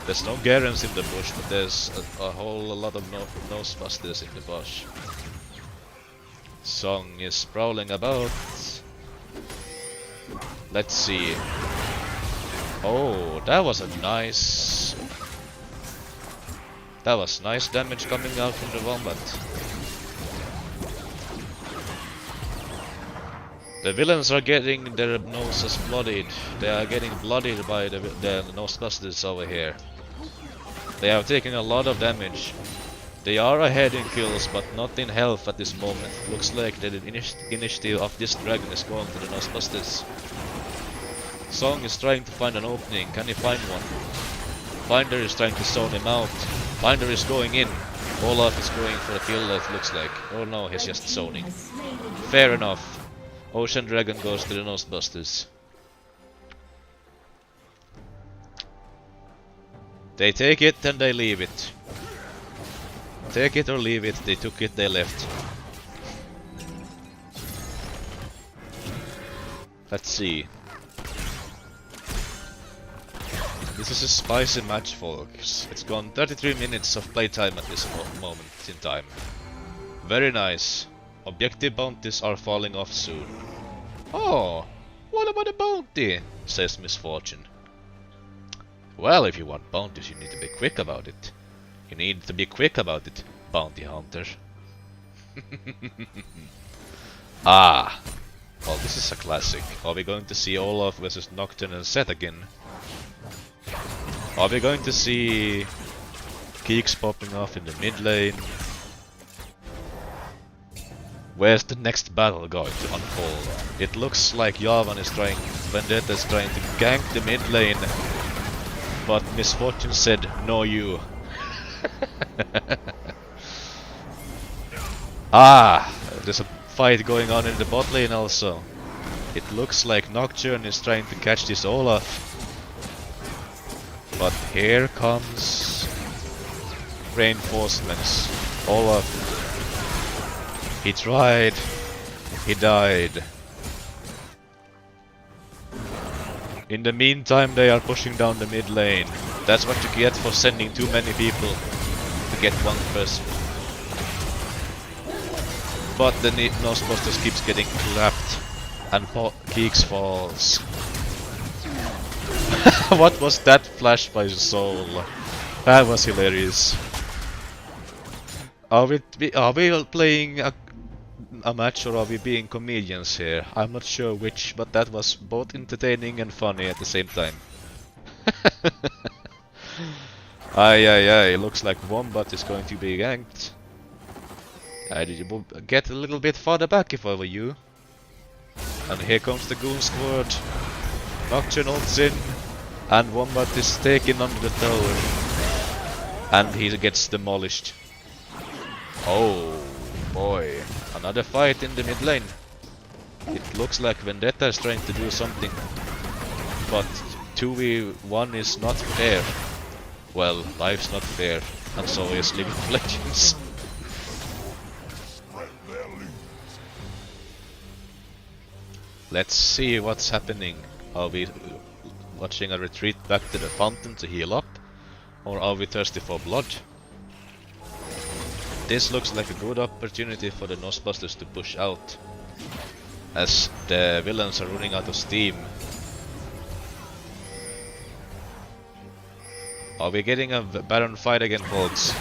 There's no Garens in the bush, but there's a whole lot of Nosebusters in the bush. Song is prowling about. Let's see. Oh, that was a nice... That was nice damage coming out from the Wombat. The villains are getting their noses bloodied. They are getting bloodied by the Nosebusters over here. They are taking a lot of damage. They are ahead in kills, but not in health at this moment. Looks like the initiative of this dragon is going to the Nosebusters. Song is trying to find an opening. Can he find one? Finder is trying to zone him out. Finder is going in. Olaf is going for a kill, it looks like. Oh no, he's just zoning. Fair enough. Ocean Dragon goes to the Nosebusters. They take it and they leave it. Take it or leave it, they took it, they left. Let's see. This is a spicy match, folks. It's gone 33 minutes of playtime at this moment in time. Very nice. Objective bounties are falling off soon. Oh, what about a bounty? Says Misfortune. Well, if you want bounties, you need to be quick about it. You need to be quick about it, bounty hunter. Ah, well, this is a classic. Are we going to see Olaf versus Nocturne and Set again? Are we going to see Keex popping off in the mid lane? Where's the next battle going to unfold? It looks like Vendetta is trying to gank the mid lane, but Misfortune said, no you. There's a fight going on in the bot lane also. It looks like Nocturne is trying to catch this Olaf. But here comes reinforcements. Olaf. He tried. He died. In the meantime, they are pushing down the mid lane. That's what you get for sending too many people to get one person. But the Nosebusters keeps getting clapped and Keex falls. What was that flash by Soul? That was hilarious. Are we playing a match or are we being comedians here? I'm not sure which, but that was both entertaining and funny at the same time. Aye, looks like Wombat is going to be ganked. Did you get a little bit farther back if I were you? And here comes the Goon Squad. Nocturne ults in, and Wombat is taken under the tower. And he gets demolished. Oh boy, another fight in the mid lane. It looks like Vendetta is trying to do something, but 2v1 is not fair. Well, life's not fair, and so is League of Legends. Let's see what's happening. Are we watching a retreat back to the fountain to heal up? Or are we thirsty for blood? This looks like a good opportunity for the Nosebusters to push out, as the villains are running out of steam. Are we getting a Baron fight again, folks?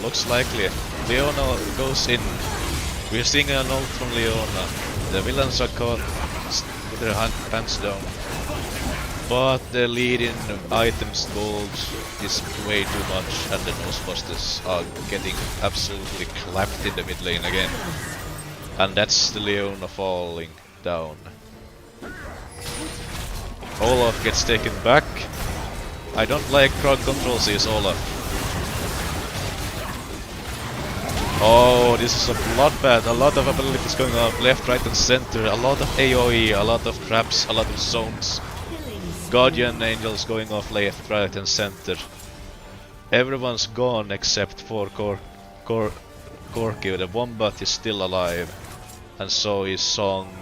Looks likely. Leona goes in. We're seeing an ult from Leona. The villains are caught with their pants down. But the lead in items gold is way too much, and the Nosebusters are getting absolutely clapped in the mid lane again. And that's the Leona falling down. Olaf gets taken back. I don't like crowd control, says Olaf. Oh, this is a bloodbath. A lot of abilities going on left, right and center. A lot of AoE, a lot of traps, a lot of zones. Guardian Angels going off left, right and center. Everyone's gone except for Corky. The Wombat is still alive. And so is Song.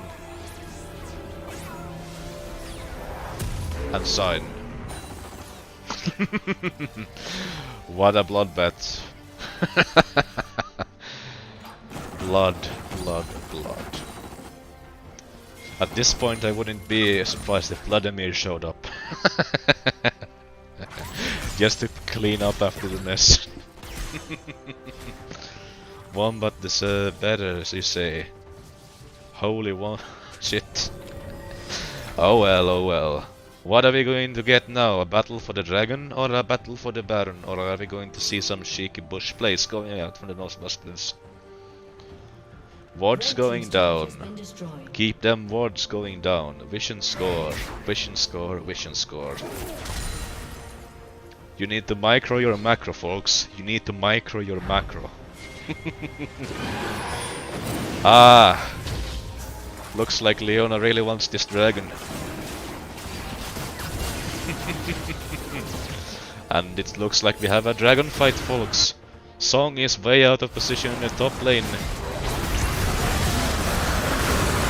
And Sign. What a bloodbath. Blood. At this point I wouldn't be surprised if Vladimir showed up. Just to clean up after the mess. Wombat deserve better, as you say. Holy one shit. Oh well. What are we going to get now? A battle for the dragon or a battle for the baron? Or are we going to see some cheeky bush plays going out from the Nosebusters? Wards going down. Keep them wards going down. Vision score. You need to micro your macro, folks. You need to micro your macro. Looks like Leona really wants this dragon. And it looks like we have a dragon fight, folks. Song is way out of position in the top lane.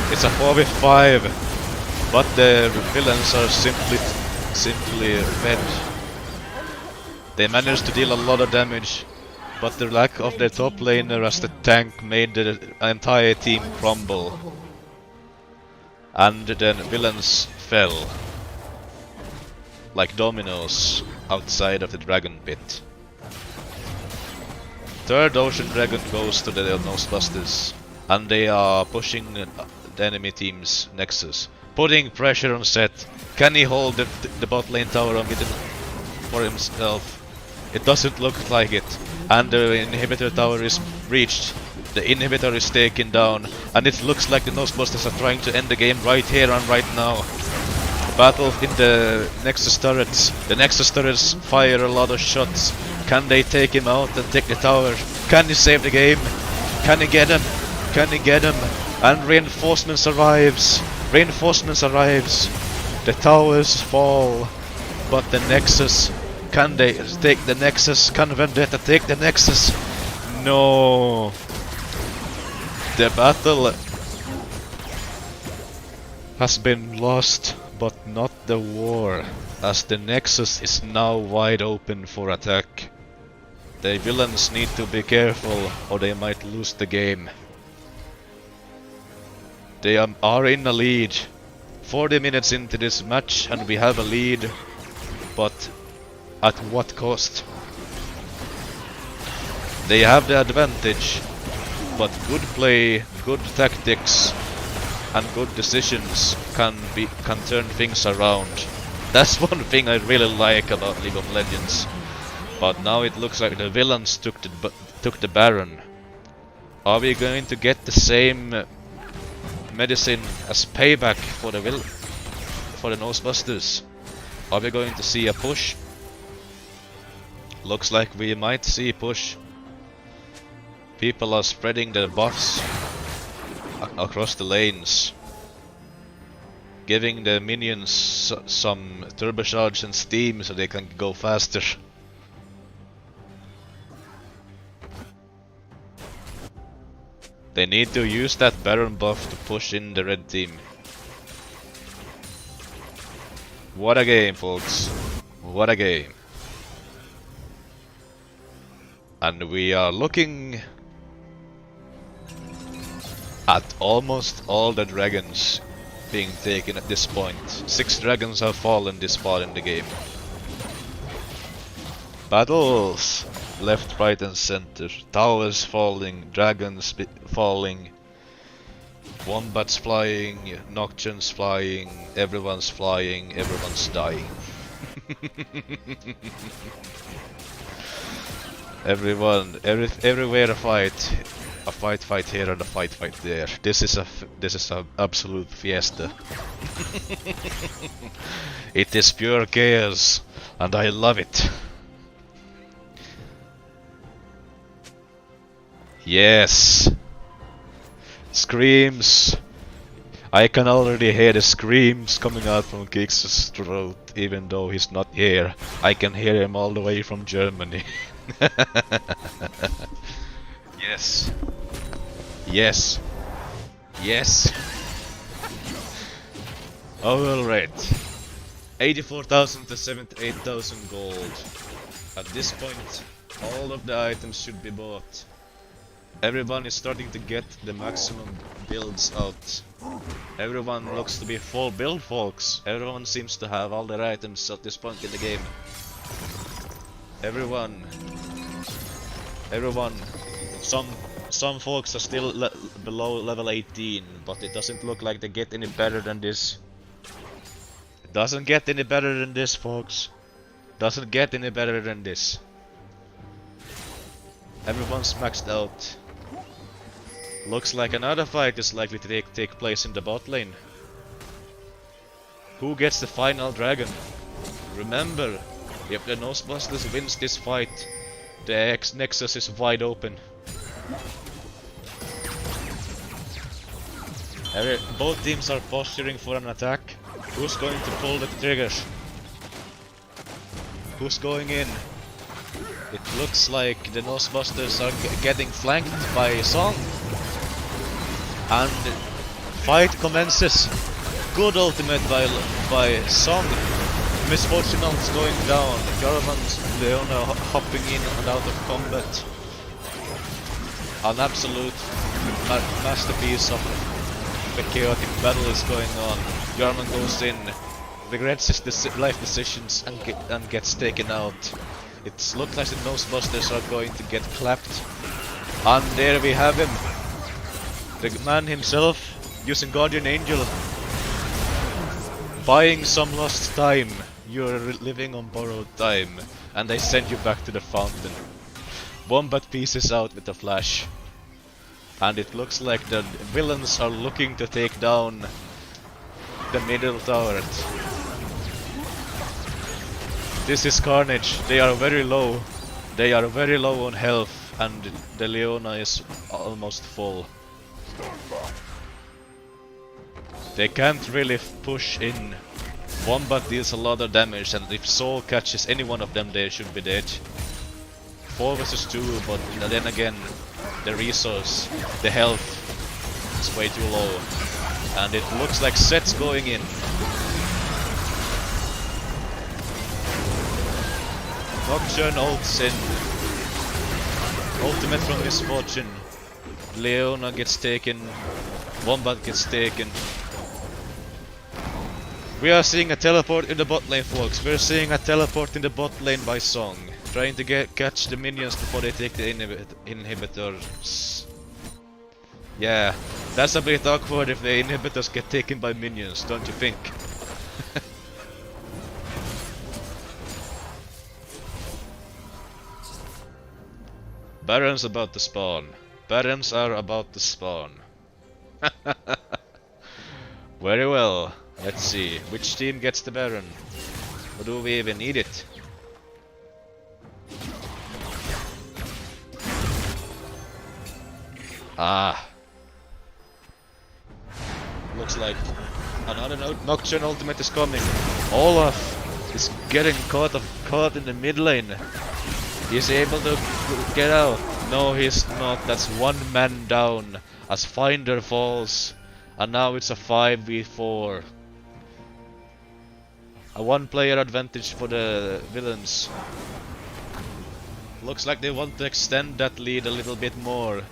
It's a 4v5, but the villains are simply fed. They managed to deal a lot of damage, but the lack of their top laner as the tank made the entire team crumble. And the villains fell like dominoes outside of the dragon pit. Third Ocean Dragon goes to the Nosebusters, and they are pushing the enemy team's Nexus, putting pressure on Seth. Can he hold the bot lane tower for himself. It doesn't look like it. And the inhibitor tower is breached. The inhibitor is taken down. And it looks like the Nosebusters are trying to end the game right here and right now. Battle in the Nexus turrets. The Nexus turrets fire a lot of shots. Can they take him out and take the tower? Can he save the game? Can he get him? Can he get him? And reinforcements arrives. Reinforcements arrives. The towers fall. But the Nexus, can they take the Nexus? Can Vendetta take the Nexus? No. The battle has been lost, but not the war, as the Nexus is now wide open for attack. The villains need to be careful or they might lose the game. They are in a lead. 40 minutes into this match and we have a lead, but at what cost? They have the advantage, but good play, good tactics and good decisions can turn things around. That's one thing I really like about League of Legends. But now it looks like the villains took the Baron. Are we going to get the same medicine as payback for the Nosebusters? Are we going to see a push? Looks like we might see a push. People are spreading their buffs across the lanes, giving the minions some turbocharge and steam so they can go faster. They need to use that Baron buff to push in the red team. What a game, folks. What a game. And we are looking at almost all the dragons being taken at this point. 6 dragons have fallen this far in the game. Battles! Left, right and center. Towers falling, dragons falling, wombats flying, nocturnes flying, everyone's dying. Everywhere a fight here and a fight there. This is a absolute fiesta. It is pure chaos, and I love it. Yes! Screams! I can already hear the screams coming out from Keex's throat, even though he's not here. I can hear him all the way from Germany. Yes! Yes! Yes! Alright. 84,000 to 78,000 gold. At this point, all of the items should be bought. Everyone is starting to get the maximum builds out. Everyone looks to be full build, folks. Everyone seems to have all their items at this point in the game. Everyone. Some folks are still below level 18, but it doesn't look like they get any better than this. It doesn't get any better than this, folks. Doesn't get any better than this. Everyone's maxed out. Looks like another fight is likely to take place in the bot lane. Who gets the final dragon? Remember, if the Nosebusters wins this fight, the Nexus is wide open. Both teams are posturing for an attack. Who's going to pull the triggers? Who's going in? It looks like the Nosebusters are getting flanked by Song. And fight commences. Good ultimate by Song. Misfortunals going down. Garvan's Leona hopping in and out of combat. An absolute masterpiece of the chaotic battle is going on. Garvan goes in, regrets his life decisions and gets taken out. It looks like the Nosebusters are going to get clapped. And there we have him. The man himself, using Guardian Angel. Buying some lost time. You're living on borrowed time, and they send you back to the fountain. Wombat pieces out with a flash. And it looks like the villains are looking to take down the middle turret. This is carnage. They are very low. They are very low on health, and the Leona is almost full. They can't really push in. Wombat deals a lot of damage, and if Soul catches any one of them, they should be dead. 4 versus 2, but then again, the resource, the health is way too low. And it looks like Set's going in. Nocturne ults in. Ultimate from Misfortune. Leona gets taken. Wombat gets taken. We are seeing a teleport in the bot lane, folks. We're seeing a teleport in the bot lane by Song. Trying to catch the minions before they take the inhibitors. Yeah, that's a bit awkward if the inhibitors get taken by minions, don't you think? Barons about to spawn. Barons are about to spawn. Very well. Let's see. Which team gets the Baron? Or do we even need it? Ah. Looks like another Nocturne ultimate is coming. Olaf is getting caught in the mid lane. He's able to get out. No, he's not. That's one man down as Finder falls. And now it's a 5v4. A 1-player advantage for the villains. Looks like they want to extend that lead a little bit more.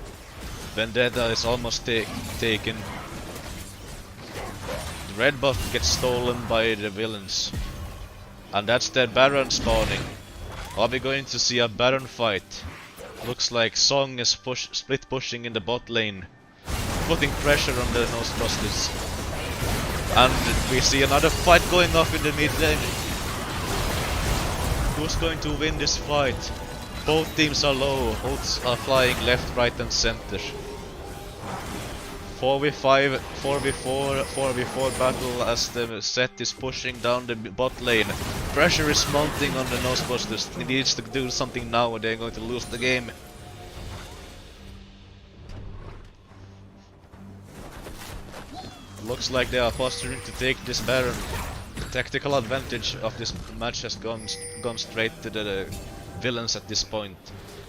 Vendetta is almost taken. The red buff gets stolen by the villains. And that's their Baron spawning. Are we going to see a Baron fight? Looks like Song is split pushing in the bot lane, putting pressure on the Nosebusters. And we see another fight going off in the mid lane. Who's going to win this fight? Both teams are low, ults are flying left, right and center. 4v5, 4v4, 4v4 battle as the set is pushing down the bot lane. Pressure is mounting on the Nosebusters. He needs to do something now or they're going to lose the game. Looks like they are posturing to take this Baron. The tactical advantage of this match has gone straight to the villains at this point.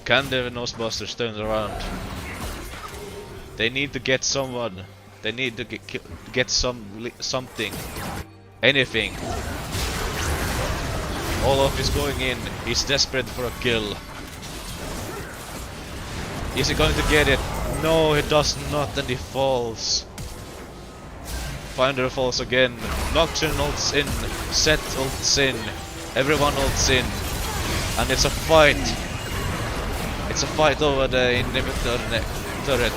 Can the Nosebusters turn around? They need to get someone. They need to get something. Anything. Olaf is going in. He's desperate for a kill. Is he going to get it? No, he does not, and he falls. Finder falls again. Nocturne ults in. Set ults in. Everyone ults in. And it's a fight. It's a fight over the inhibitor turret.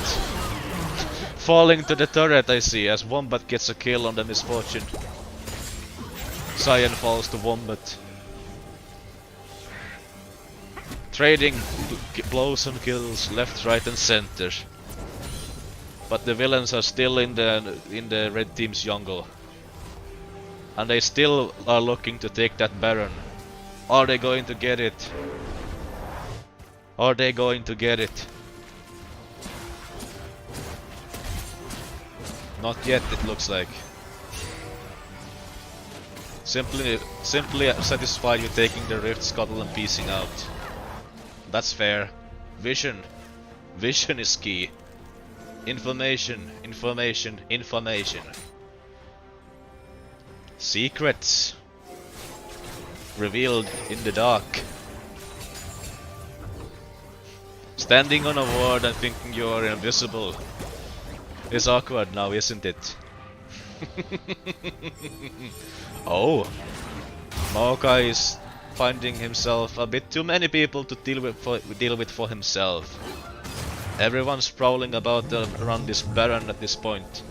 Falling to the turret, I see, as Wombat gets a kill on the Misfortune. Cyan falls to Wombat. Trading blows and kills left, right and center. But the villains are still in the red team's jungle. And they still are looking to take that Baron. Are they going to get it? Are they going to get it? Not yet, it looks like. Simply satisfied with taking the Rift Scuttle and piecing out. That's fair. Vision. Vision is key. Information, information, information. Secrets. Revealed in the dark. Standing on a ward and thinking you are invisible. It's awkward now, isn't it? Oh, Maokai is finding himself a bit too many people to deal with for himself. Everyone's prowling about around this Baron at this point.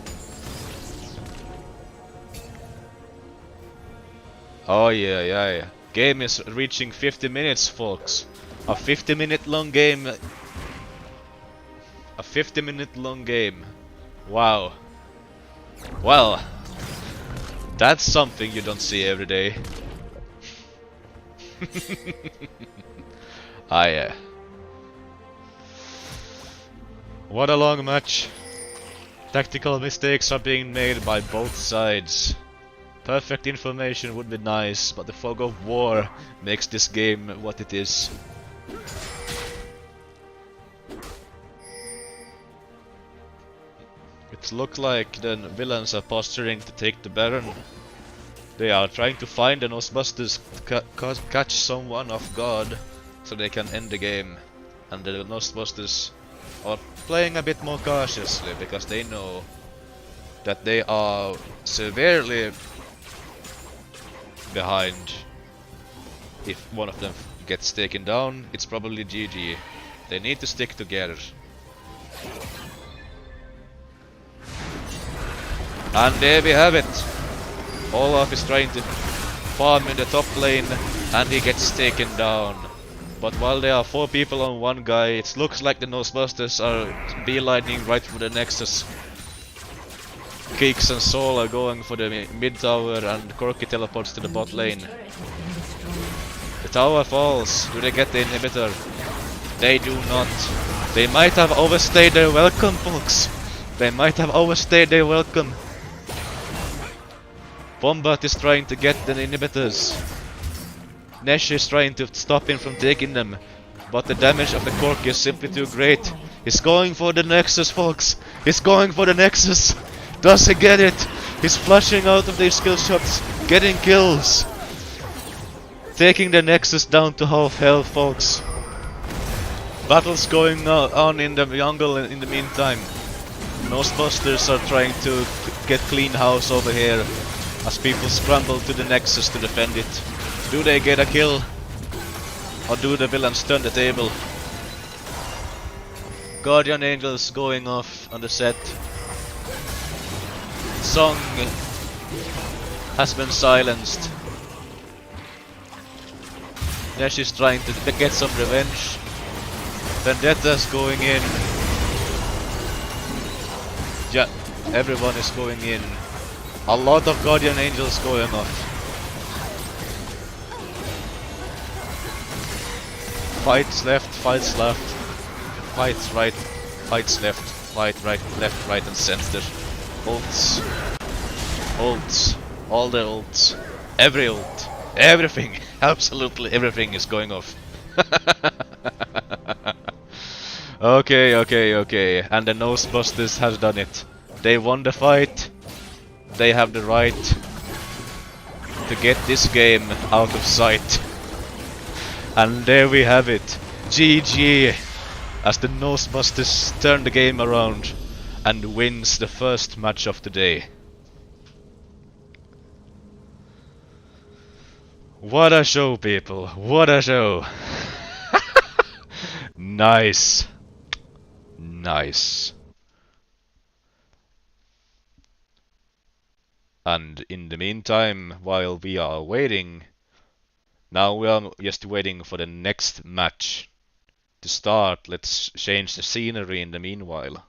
Oh yeah, yeah, yeah. Game is reaching 50 minutes, folks. A 50-minute long game. A 50-minute long game. Wow. Well, that's something you don't see every day. Ah yeah. What a long match. Tactical mistakes are being made by both sides. Perfect information would be nice, but the fog of war makes this game what it is. It looks like the villains are posturing to take the Baron. They are trying to find the Nosebusters to catch someone off guard so they can end the game. And the Nosebusters are playing a bit more cautiously because they know that they are severely behind. If one of them gets taken down, it's probably GG. They need to stick together. And there we have it. Olaf is trying to farm in the top lane and he gets taken down. But while there are 4 people on one guy, it looks like the Nosebusters are beelining right for the Nexus. Keex and Soul are going for the mid tower and Corky teleports to the bot lane. The tower falls. Do they get the inhibitor? They do not. They might have overstayed their welcome, folks. They might have overstayed their welcome. Bombat is trying to get the inhibitors. Nesh is trying to stop him from taking them. But the damage of the Corky is simply too great. He's going for the Nexus, folks. He's going for the Nexus. Does he get it? He's flushing out of these skill shots, getting kills. Taking the Nexus down to half health, folks. Battles going on in the jungle in the meantime. Nosebusters are trying to get clean house over here as people scramble to the Nexus to defend it. Do they get a kill? Or do the villains turn the table? Guardian Angels going off on the set. Song has been silenced. Nesh is trying to get some revenge. Vendetta's going in. Yeah, everyone is going in. A lot of Guardian Angels going off. Fights left, fights left, fights right, fights left, fight right, left, right and center. Ults. Ults. All the ults. Every ult. Everything. Absolutely everything is going off. Okay, okay, okay. And the Nosebusters has done it. They won the fight. They have the right to get this game out of sight. And there we have it. GG. As the Nosebusters turn the game around and wins the first match of the day. What a show, people. What a show. Nice. Nice. And in the meantime, while we are waiting, now we are just waiting for the next match to start. Let's change the scenery in the meanwhile.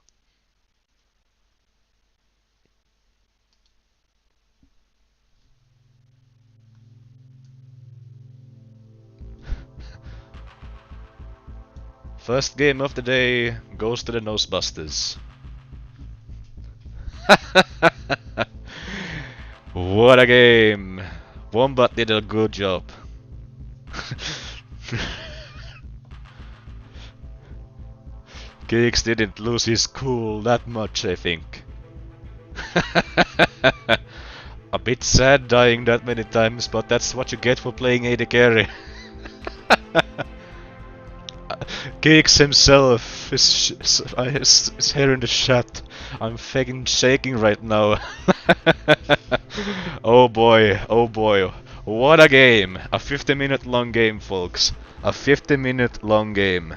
First game of the day goes to the Nosebusters. What a game! Wombat did a good job. Keex didn't lose his cool that much, I think. A bit sad dying that many times, but that's what you get for playing AD carry. Keex himself is here in the chat. I'm fucking shaking right now. Oh boy, oh boy. What a game! A 50-minute long game, folks. A 50-minute long game.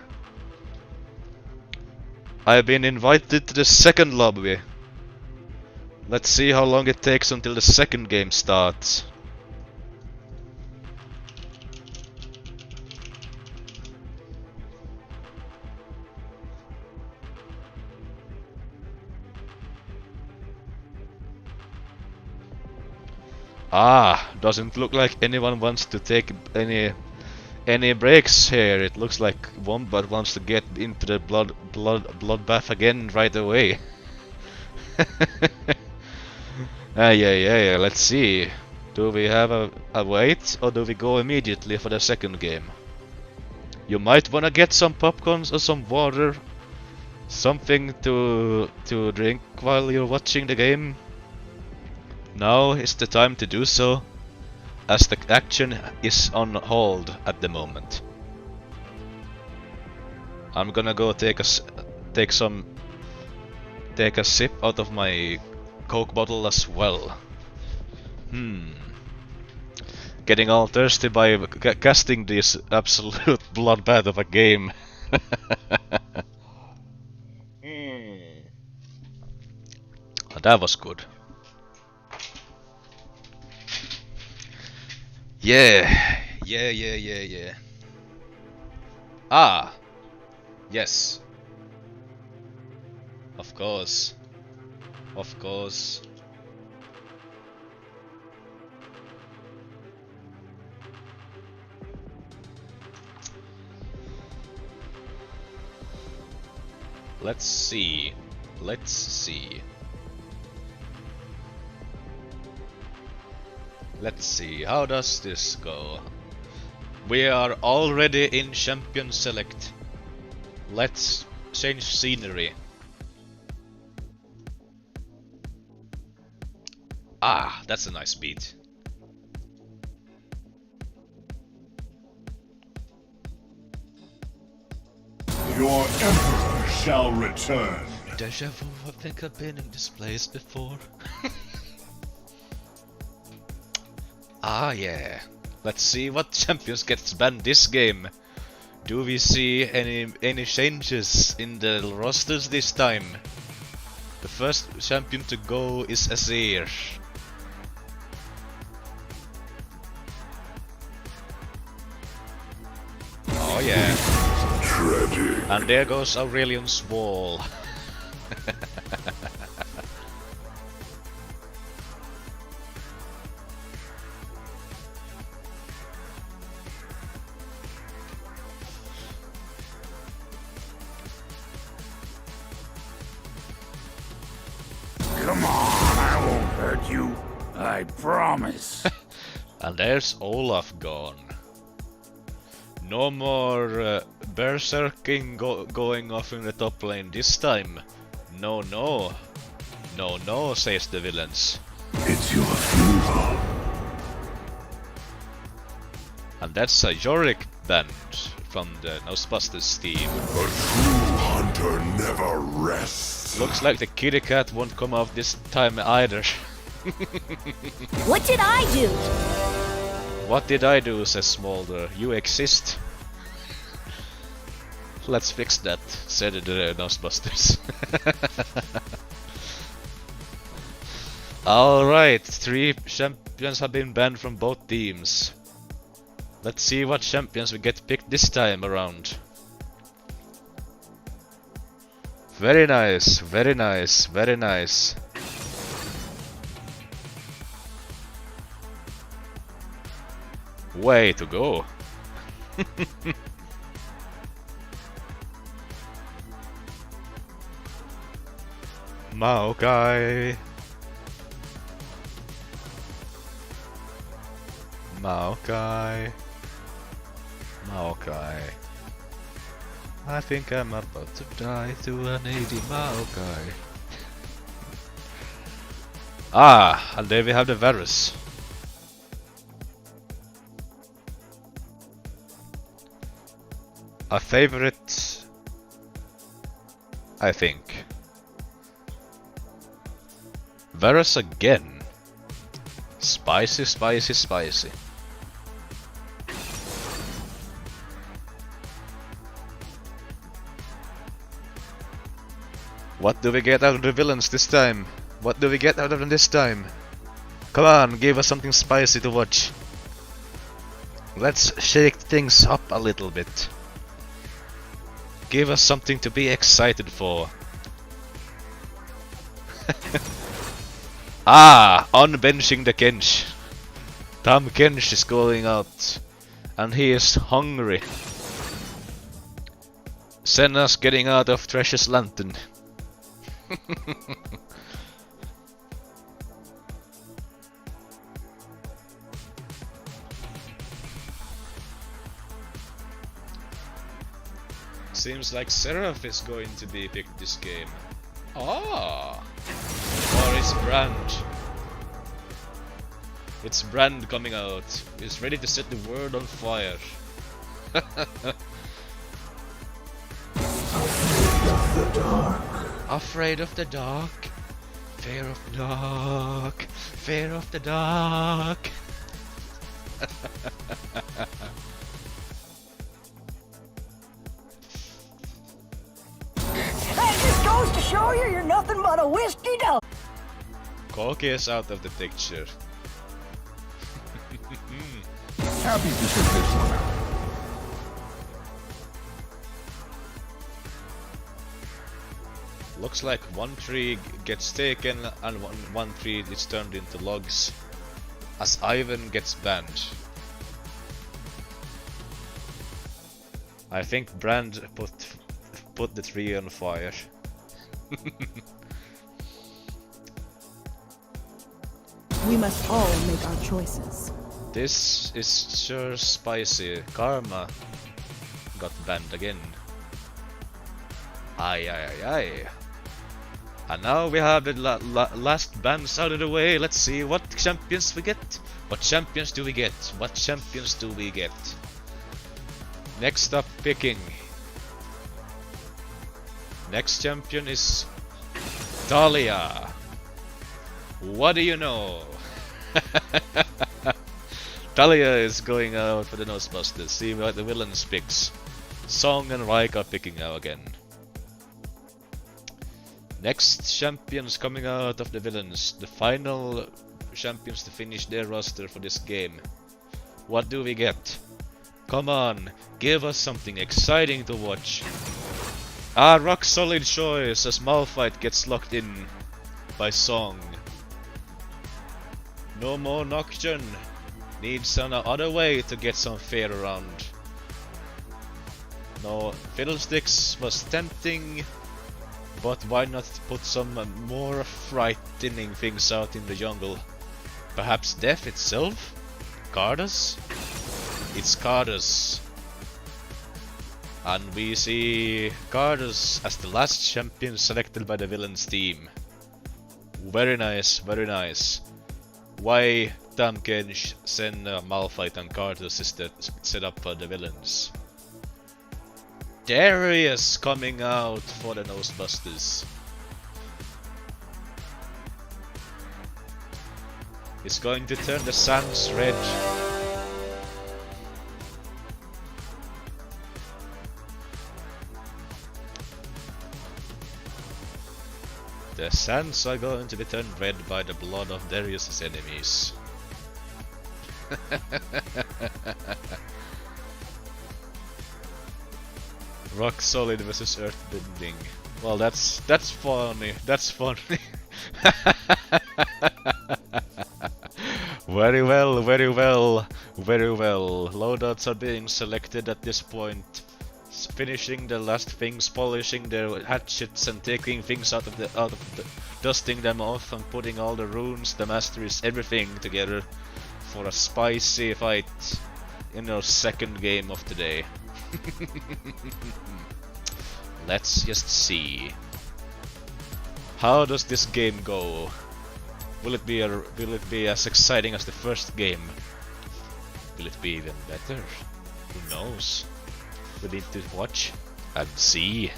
I've been invited to the second lobby. Let's see how long it takes until the second game starts. Ah, doesn't look like anyone wants to take any breaks here. It looks like Wombat wants to get into the bloodbath again right away. Yeah. Let's see. Do we have a wait, or do we go immediately for the second game? You might wanna get some popcorns or some water, something to drink while you're watching the game. Now is the time to do so, as the action is on hold at the moment. I'm gonna go take a sip out of my Coke bottle as well. Getting all thirsty by casting this absolute bloodbath of a game. That was good. Yeah. Ah! Yes. Of course. Let's see. Let's see, how does this go? We are already in Champion Select. Let's change scenery. Ah, that's a nice beat. Your emperor shall return. Deja vu, I think I've been in this place before. Ah yeah. Let's see what champions gets banned this game. Do we see any changes in the rosters this time? The first champion to go is Azir. Oh yeah. Tragic. And there goes Aurelion's wall. Come on, I won't hurt you. I promise. And there's Olaf gone. No more berserking going off in the top lane this time. No, says the villains. It's your funeral. And that's a Yorick band from the Nosebusters team. A true hunter never rests. Looks like the kitty cat won't come out this time either. What did I do? What did I do, says Smolder. You exist. Let's fix that, said the Nosebusters. Alright, 3 champions have been banned from both teams. Let's see what champions we get picked this time around. Very nice. Way to go. Maokai. I think I'm about to die to an 80 Maokai. Ah, and there we have the Varus. A favorite, I think. Varus again. Spicy. What do we get out of the villains this time? What do we get out of them this time? Come on, give us something spicy to watch. Let's shake things up a little bit. Give us something to be excited for. Ah, unbenching the Kench. Tom Kench is going out, and he is hungry. Senna's getting out of Trash's lantern. Seems like Seraph is going to be picked this game. Ah! Or is Brand? It's Brand coming out. He's ready to set the world on fire. Afraid of the dark. Fear of the dark. Fear of the dark. That just goes to show you you're nothing but a whiskey dog. Corky is out of the picture. Happy to sit this one out. Looks like one tree gets taken and one tree is turned into logs as Ivan gets banned. I think Brand put the tree on fire. We must all make our choices. This is sure spicy. Karma got banned again. Aye aye aye aye. And now we have the last bans out of the way. Let's see what champions we get. What champions do we get? What champions do we get? Next up, picking. Next champion is Dahlia. What do you know? Dahlia is going out for the Nosebusters. See what the villains picks. Song and Raik are picking now again. Next champions coming out of the villains. The final champions to finish their roster for this game. What do we get? Come on, give us something exciting to watch. Ah, rock solid choice as Malphite gets locked in by Song. No more Nocturne. Needs another way to get some fear around. No, Fiddlesticks was tempting, but why not put some more frightening things out in the jungle? Perhaps Death itself? Cardas? It's Cardas. And we see Cardas as the last champion selected by the villains team. Very nice, very nice. Why Tamkench, Senna, Malphite and Cardas is set up for the villains. Darius coming out for the Nosebusters. He's going to turn the sands red. The sands are going to be turned red by the blood of Darius' enemies. Rock solid versus earthbending. Well, that's funny. That's funny. Very well, very well, very well. Loadouts are being selected at this point. Finishing the last things, polishing their hatchets and taking things out of the dusting them off and putting all the runes, the masteries, everything together for a spicy fight in our second game of the day. Let's just see. How does this game go? Will it be as exciting as the first game? Will it be even better? Who knows? We need to watch and see.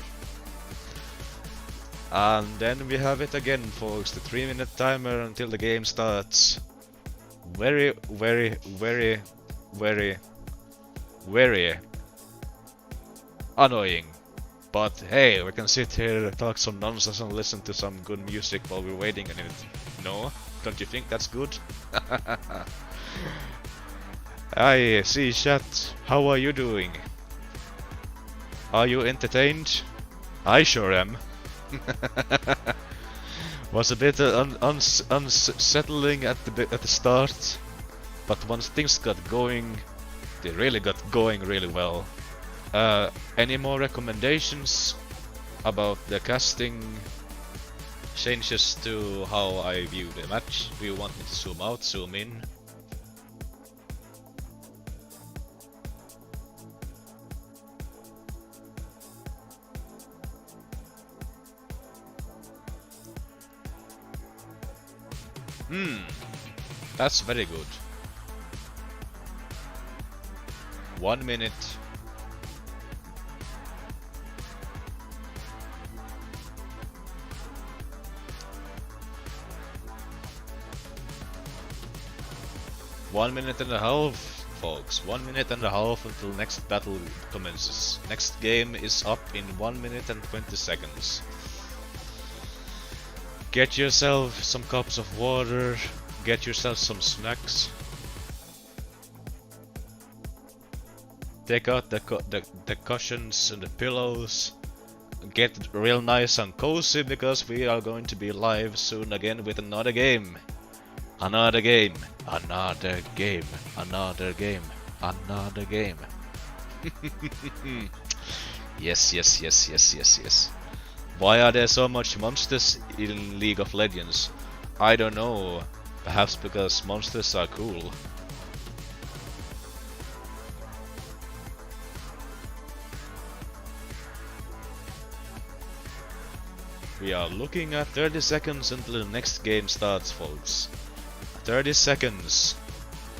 And then we have it again, folks. The 3-minute timer until the game starts. Very, very, very, very, very annoying. But hey, we can sit here, talk some nonsense and listen to some good music while we're waiting on it. No? Don't you think that's good? I see chat. How are you doing? Are you entertained? I sure am. Was a bit unsettling at the start, But once things got going, they really got going really well. Any more recommendations about the casting changes to how I view the match? Do you want me to zoom out, zoom in? That's very good. 1 minute. One minute and a half, folks. 1 minute and a half until next battle commences. Next game is up in 1 minute and 20 seconds. Get yourself some cups of water. Get yourself some snacks. Take out the cushions and the pillows. Get real nice and cozy because we are going to be live soon again with another game. Another game. Another game. Another game. Another game. Yes, yes, yes, yes, yes, yes. Why are there so much monsters in League of Legends? I don't know. Perhaps because monsters are cool. We are looking at 30 seconds until the next game starts, folks. 30 seconds.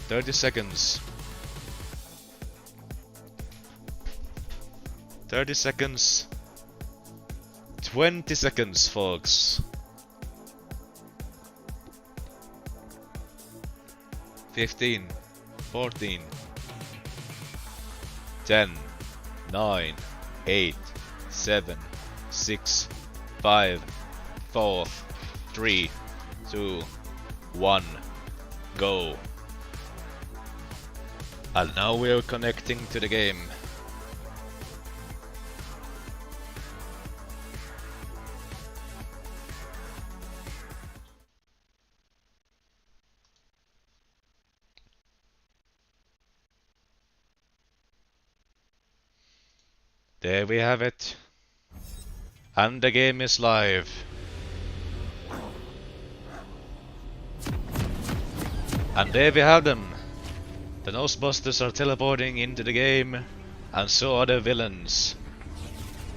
30 seconds. 30 seconds. 20 seconds, folks. 15, 14, 10, 9, 8, 7, 6, 5, 4, 3, 2, 1, go. And now we're connecting to the game. There we have it. And the game is live. And there we have them. The Nosebusters are teleporting into the game, and so are the villains.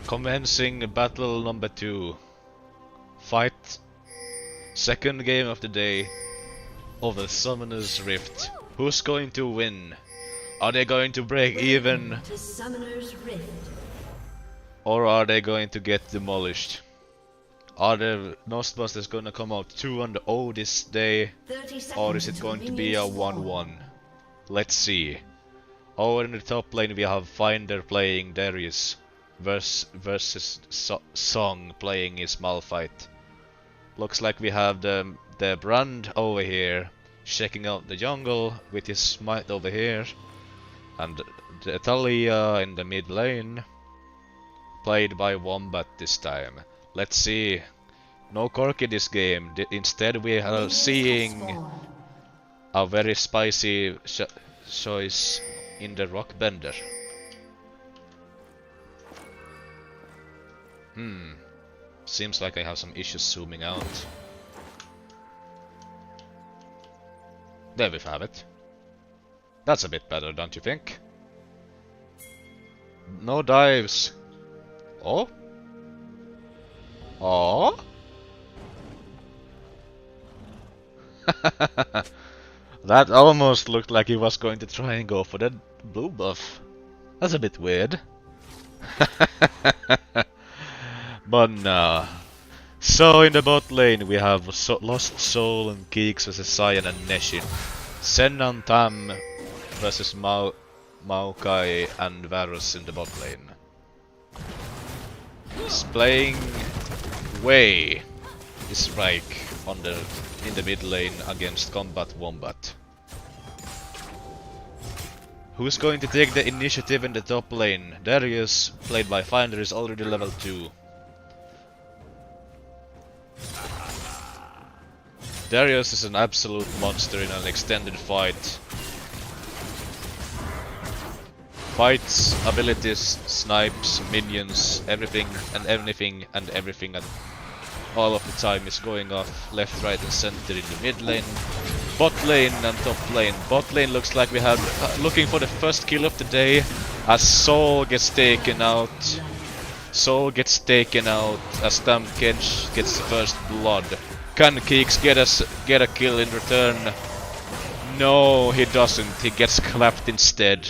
Commencing battle number 2. Fight. Second game of the day. Over Summoner's Rift. Who's going to win? Are they going to break even? To Summoner's Rift. Or are they going to get demolished? Are the Nosebusters gonna come out 2-0 this day? Or is it going to be a 1-1? Let's see. Over in the top lane we have Finder playing Darius versus Song playing his Malphite. Looks like we have the Brand over here checking out the jungle with his Smite over here. And the Talia in the mid lane. Played by Wombat this time. Let's see. No Corki this game. Instead we are seeing a very spicy choice in the Rockbender. Seems like I have some issues zooming out. There we have it. That's a bit better, don't you think? No dives. Oh? Oh? That almost looked like he was going to try and go for that blue buff. That's a bit weird. But no. So in the bot lane we have Lost Soul and Keex versus Cyan and Neshin. Sen and Tam versus Maokai and Varus in the bot lane. He's playing Wei is Reich in the mid lane against Combat Wombat. Who's going to take the initiative in the top lane? Darius, played by Finder, is already level 2. Darius is an absolute monster in an extended fight. fights, abilities, snipes, minions, everything and anything and everything and all of the time is going off left, right and center in the mid lane, bot lane and top lane. Bot lane looks like we have looking for the first kill of the day as Soul gets taken out. Soul gets taken out as Kench gets the first blood. Can Keex get a kill in return? No, he doesn't. He gets clapped instead.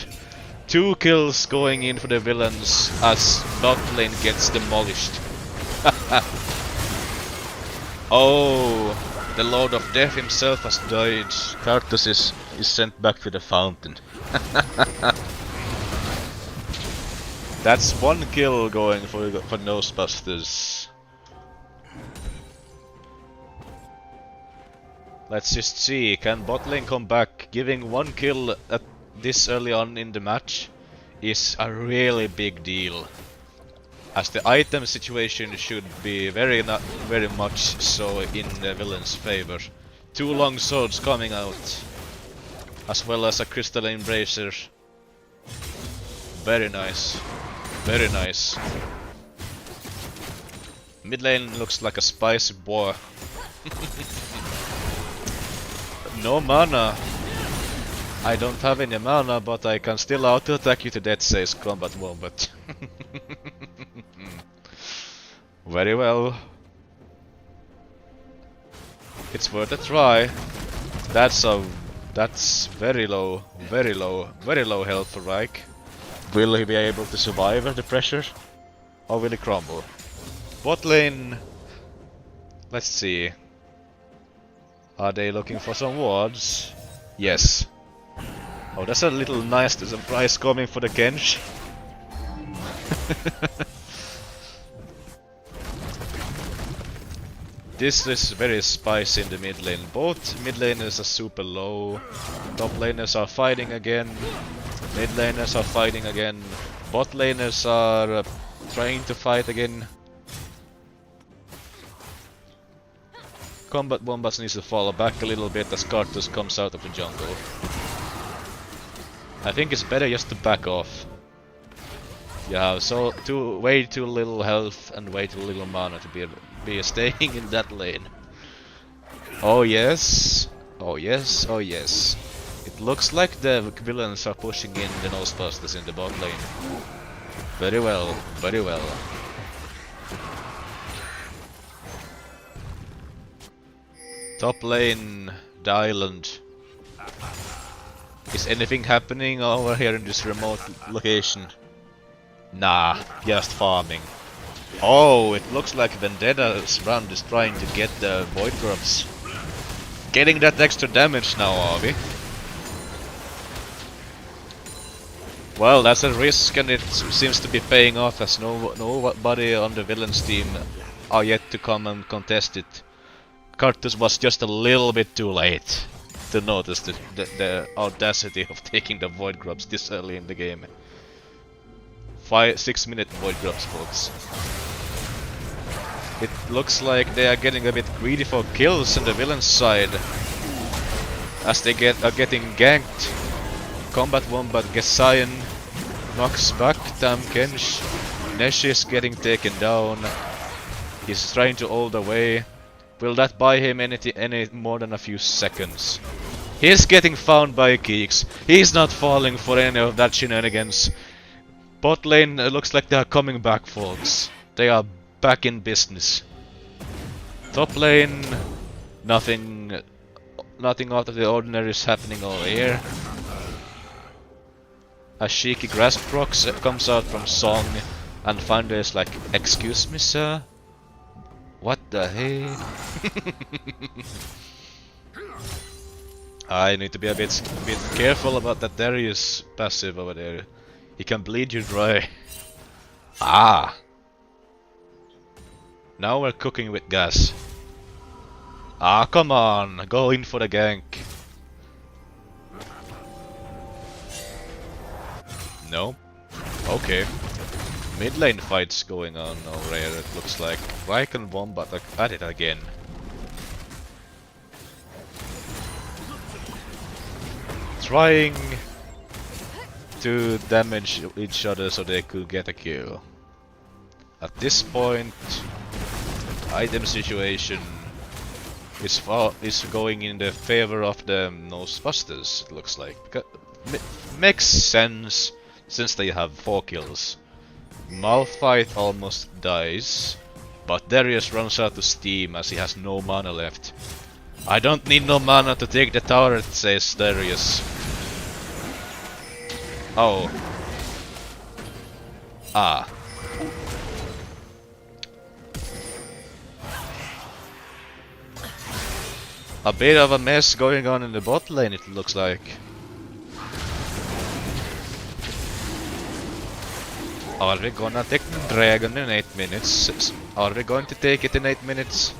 2 kills going in for the villains as bot lane gets demolished. Oh, the Lord of Death himself has died. Karthus is sent back to the fountain. That's 1 kill going for Nosebusters. Let's just see, can bot lane come back? Giving 1 kill at this early on in the match is a really big deal. As the item situation should be very much so in the villain's favor. 2 long swords coming out, as well as a crystalline bracer. Very nice, very nice. Mid lane looks like a spicy boar. No mana. I don't have any mana, but I can still auto-attack you to death, says Combat Wombat. Very well. It's worth a try. That's very low health for Reich. Will he be able to survive the pressure? Or will he crumble? Bot lane. Let's see. Are they looking for some wards? Yes. Oh, that's a little nice surprise coming for the Kench. This is very spicy in the mid lane. Both mid laners are super low. Top laners are fighting again. Mid laners are fighting again. Bot laners are trying to fight again. Combat Wombats needs to fall back a little bit as Karthus comes out of the jungle. I think it's better just to back off. You have way too little health and way too little mana to be staying in that lane. Oh yes, oh yes, oh yes. It looks like the villains are pushing in the Nosebusters in the bot lane. Very well, very well. Top lane, the island. Is anything happening over here in this remote location? Nah, just farming. Oh, it looks like Vendetta's run is trying to get the Void Grubs. Getting that extra damage now, are we? Well, that's a risk and it seems to be paying off as nobody on the villains team are yet to come and contest it. Karthus was just a little bit too late to notice the audacity of taking the Void Grubs this early in the game. 6-minute Void Grubs, folks. It looks like they are getting a bit greedy for kills on the villain side, as they are getting ganked. Combat Wombat gets Sion, knocks back Tam Kench. Nesh is getting taken down. He's trying to hold away. Will that buy him any more than a few seconds? He's getting found by Keex. He's not falling for any of that shenanigans. Bot lane looks like they are coming back, folks. They are back in business. Top lane, nothing out of the ordinary is happening over here. A cheeky grasp procs comes out from Song, and Finder is like, "Excuse me, sir? What the hell?" I need to be a bit careful about that Darius passive over there. He can bleed you dry. Ah! Now we're cooking with gas. Ah, come on! Go in for the gank. No? Okay. Mid lane fights going on over here, it looks like. Reich and Wombat are at it again. Trying to damage each other so they could get a kill. At this point, item situation is going in the favor of the Nosebusters, it looks like. Makes sense since they have 4 kills. Malphite almost dies, but Darius runs out of steam as he has no mana left. I don't need no mana to take the tower, says Darius. Oh. Ah. A bit of a mess going on in the bot lane, it looks like. Are we gonna take the dragon in 8 minutes? Are we going to take it in 8 minutes?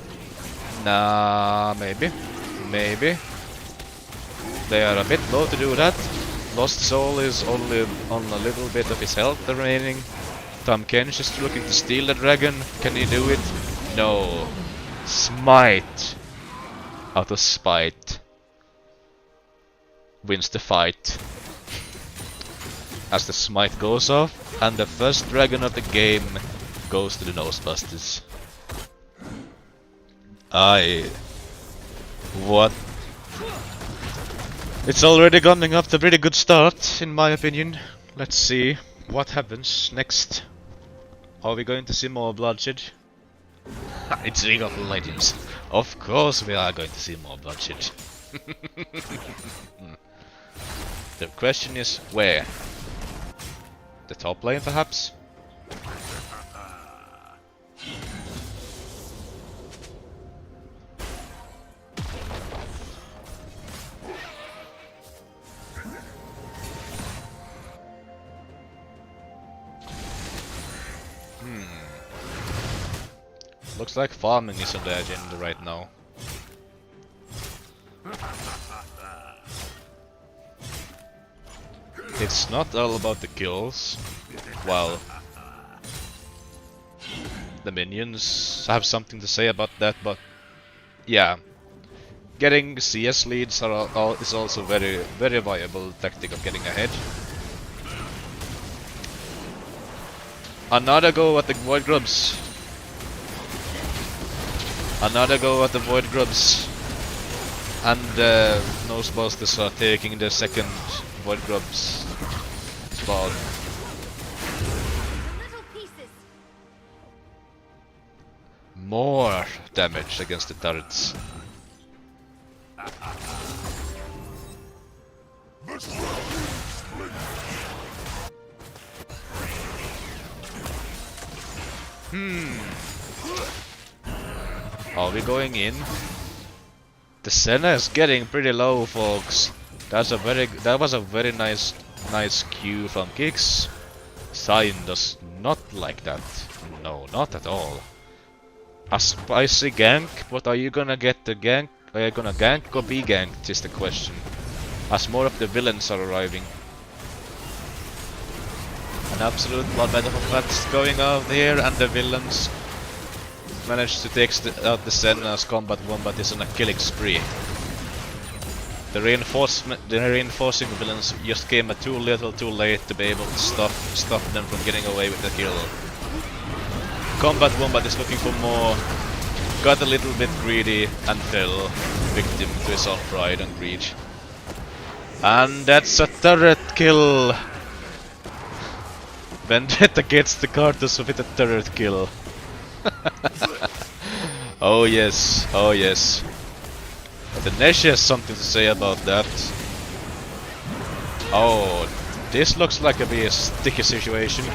Nah, maybe. Maybe. They are a bit low to do that. Lost Soul is only on a little bit of his health remaining. Tom Kench is looking to steal the dragon. Can he do it? No. Smite. Out of spite. Wins the fight. As the smite goes off, and the first dragon of the game goes to the Nosebusters. What? It's already coming up to a pretty good start, in my opinion. Let's see what happens next. Are we going to see more bloodshed? It's League of Legends. Of course we are going to see more bloodshed. The question is where? The top lane perhaps? Looks like farming is on the agenda right now. It's not all about the kills. Well, the minions have something to say about that, but yeah, getting CS leads is also very viable tactic of getting ahead. Another go at the Void Grubs. Another go at the Void Grubs. And Nosebusters are taking the second Void Grubs spawn. More damage against the turrets. Are we going in? The Senna is getting pretty low, folks. That was a very nice cue from Keex. Sign does not like that. No, not at all. A spicy gank, but are you gonna get the gank? Are you gonna gank or be ganked is the question. As more of the villains are arriving. An absolute bloodbath of bats going out here, and the villains managed to take out the Senna's combat wombat is on a killing spree. The reinforcing villains just came too little too late to be able to stop them from getting away with the kill. Combat wombat is looking for more, got a little bit greedy and fell victim to his own pride and greed. And that's a turret kill! Vendetta gets the Cartus with a turret kill. Oh yes, oh yes. The Nesh has something to say about that. Oh, this looks like a sticky situation.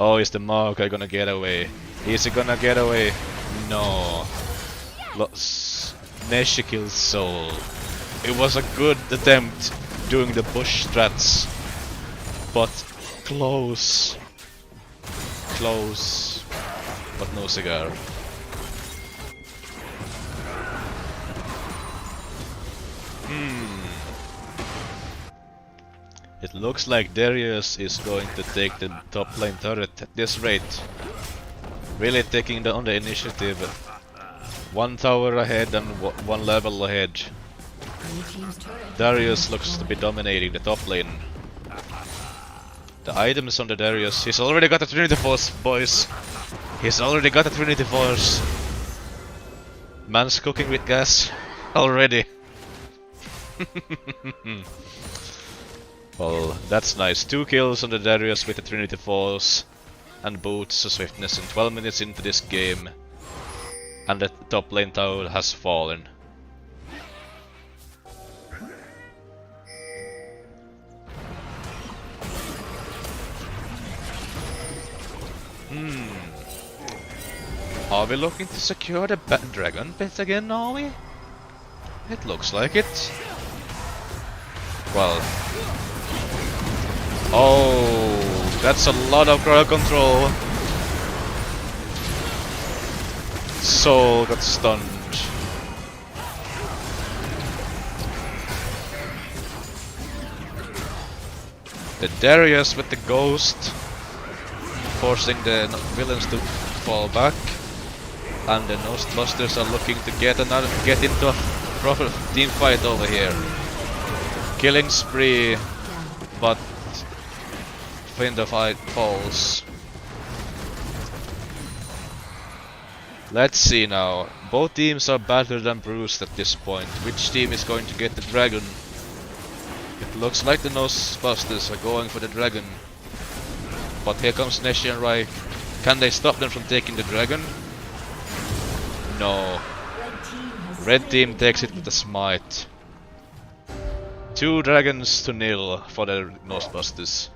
Oh, is the Maokai gonna get away? Is he gonna get away? No. Nesh kills Soul. It was a good attempt doing the bush strats, but close. Close, but no cigar. It looks like Darius is going to take the top lane turret at this rate. Really taking on the initiative. One tower ahead and one level ahead. Blue team's turret has Darius been looks to be destroyed. dominating the top lane. The items on the Darius. He's already got a Trinity Force, boys. He's already got a Trinity Force. Man's cooking with gas already. Well, that's nice. 2 kills on the Darius with the Trinity Force and boots of swiftness in 12 minutes into this game. And the top lane tower has fallen. Are we looking to secure the dragon pit again, are we? It looks like it. Well. Oh, that's a lot of crowd control. Soul got stunned. The Darius with the ghost, forcing the villains to fall back. And the Nosebusters are looking to get into a proper team fight over here. Killing spree, but when the fight falls. Let's see now. Both teams are battered and bruised at this point. Which team is going to get the dragon? It looks like the Nosebusters are going for the dragon. But here comes Neshi and Rai. Can they stop them from taking the dragon? No. Red team takes it with a smite. 2 dragons to 0 for the Nosebusters.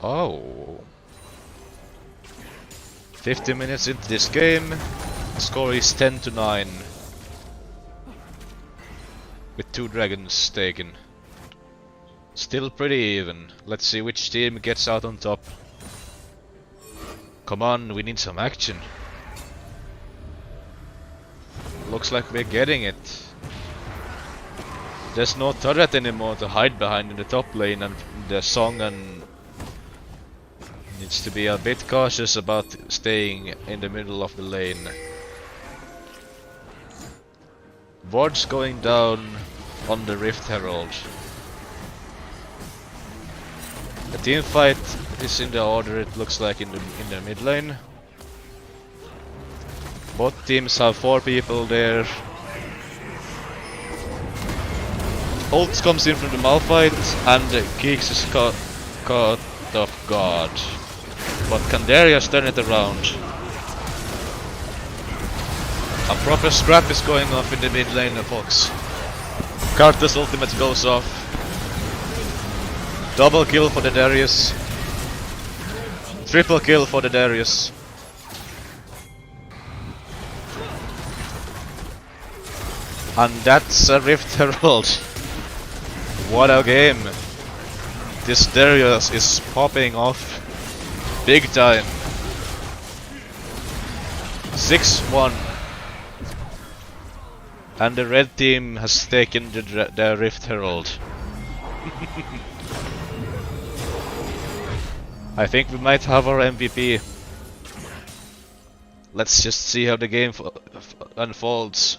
Oh. 50 minutes into this game, the score is 10-9. With 2 dragons taken. Still pretty even. Let's see which team gets out on top. Come on, we need some action. Looks like we're getting it. There's no turret anymore to hide behind in the top lane, and the Song and needs to be a bit cautious about staying in the middle of the lane. Ward's going down on the Rift Herald. The team fight is in the order it looks like in the mid lane. Both teams have 4 people there. Ult comes in from the Malphite and Keex is caught off guard. But can Darius turn it around? A proper scrap is going off in the mid lane of Fox. Carter's ultimate goes off. Double kill for the Darius. Triple kill for the Darius. And that's a Rift Herald. What a game. This Darius is popping off big time. 6-1. And the red team has taken the Rift Herald. I think we might have our MVP. Let's just see how the game unfolds.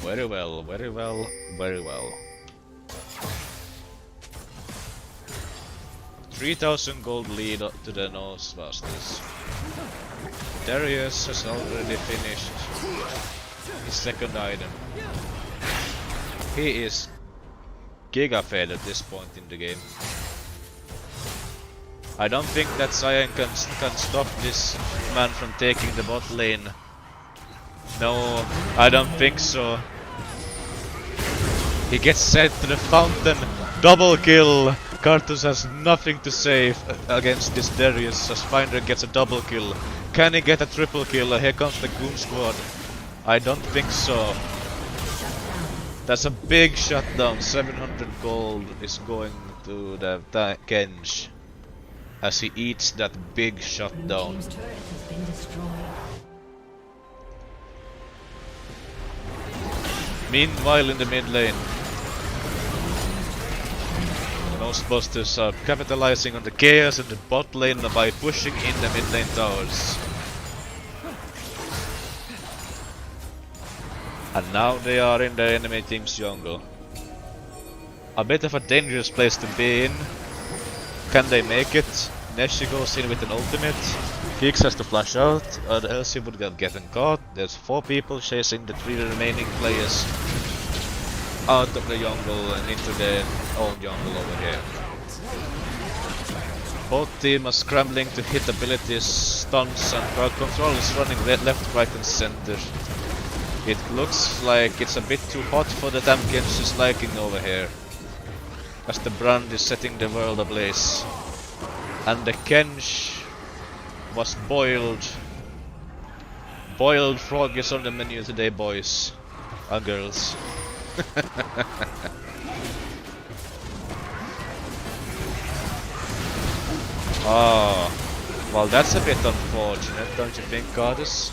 Very well, very well, very well. 3000 gold lead to the Nosebusters. Darius has already finished his second item. He is giga fed at this point in the game. I don't think that Cyan can stop this man from taking the bot lane. No, I don't think so. He gets sent to the fountain. Double kill. Karthus has nothing to say against this Darius as Finder gets a double kill. Can he get a triple kill? Here comes the Goon Squad. I don't think so. That's a big shutdown. 700 gold is going to the Kenj as he eats that big shutdown. Team's turret has been destroyed. Meanwhile, in the mid lane, the Nosebusters are capitalizing on the chaos in the bot lane by pushing in the mid lane towers. And now they are in the enemy team's jungle. A bit of a dangerous place to be in. Can they make it? Neshi goes in with an ultimate. Keex has to flash out, or else he would get gotten caught. There's 4 people chasing the 3 remaining players out of the jungle and into their own jungle over here. Both teams are scrambling to hit abilities, stuns, and crowd control is running left, right and center. It looks like it's a bit too hot for the Tamken's liking over here, as the brand is setting the world ablaze. And the Kenj was boiled. Boiled frog is on the menu today, boys and girls. Oh, well, that's a bit unfortunate, don't you think, Goddess?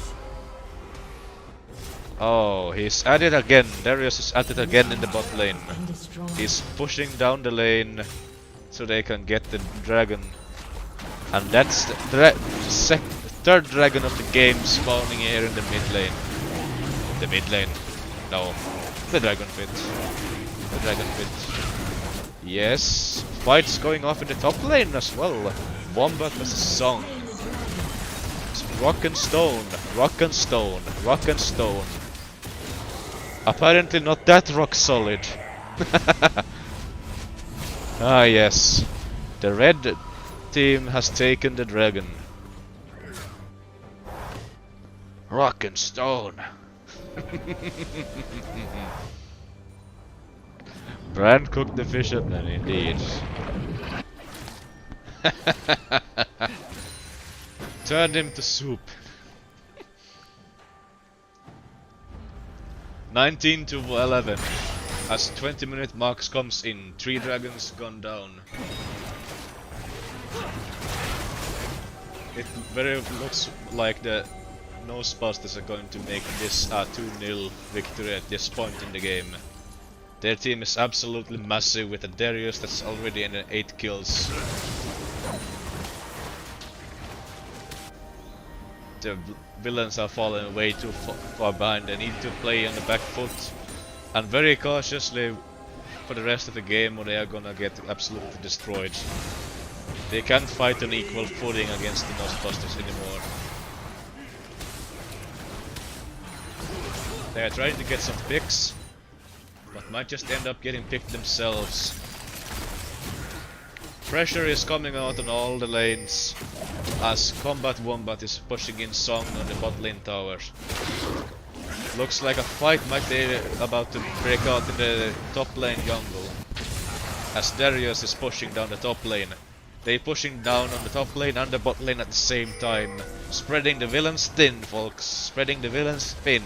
Oh, he's at it again. Darius is at it again in the bot lane. He's pushing down the lane so they can get the dragon. And that's the third dragon of the game spawning here in the mid lane. The mid lane. No. The dragon pit. The dragon pit. Yes. Fights going off in the top lane as well. Wombat vs Song. It's rock and stone. Rock and stone. Rock and stone. Apparently not that rock solid. Ah yes. The red team has taken the dragon. Rock and stone. Brand cooked the fish up then, indeed. Turned him to soup. 19 to 11. As 20-minute marks comes in, 3 dragons gone down. It very looks like the Nosebusters are going to make this a 2-0 victory at this point in the game. Their team is absolutely massive with a Darius that's already in 8 kills. The villains are falling way too far behind. They need to play on the back foot and very cautiously for the rest of the game, or they are gonna get absolutely destroyed. They can't fight on equal footing against the Nosebusters anymore. They are trying to get some picks, but might just end up getting picked themselves. Pressure is coming out on all the lanes as Combat Wombat is pushing in Song on the bot lane tower. Looks like a fight might be about to break out in the top lane jungle as Darius is pushing down the top lane. They pushing down on the top lane and the bot lane at the same time, spreading the villains thin, folks. Spreading the villains thin.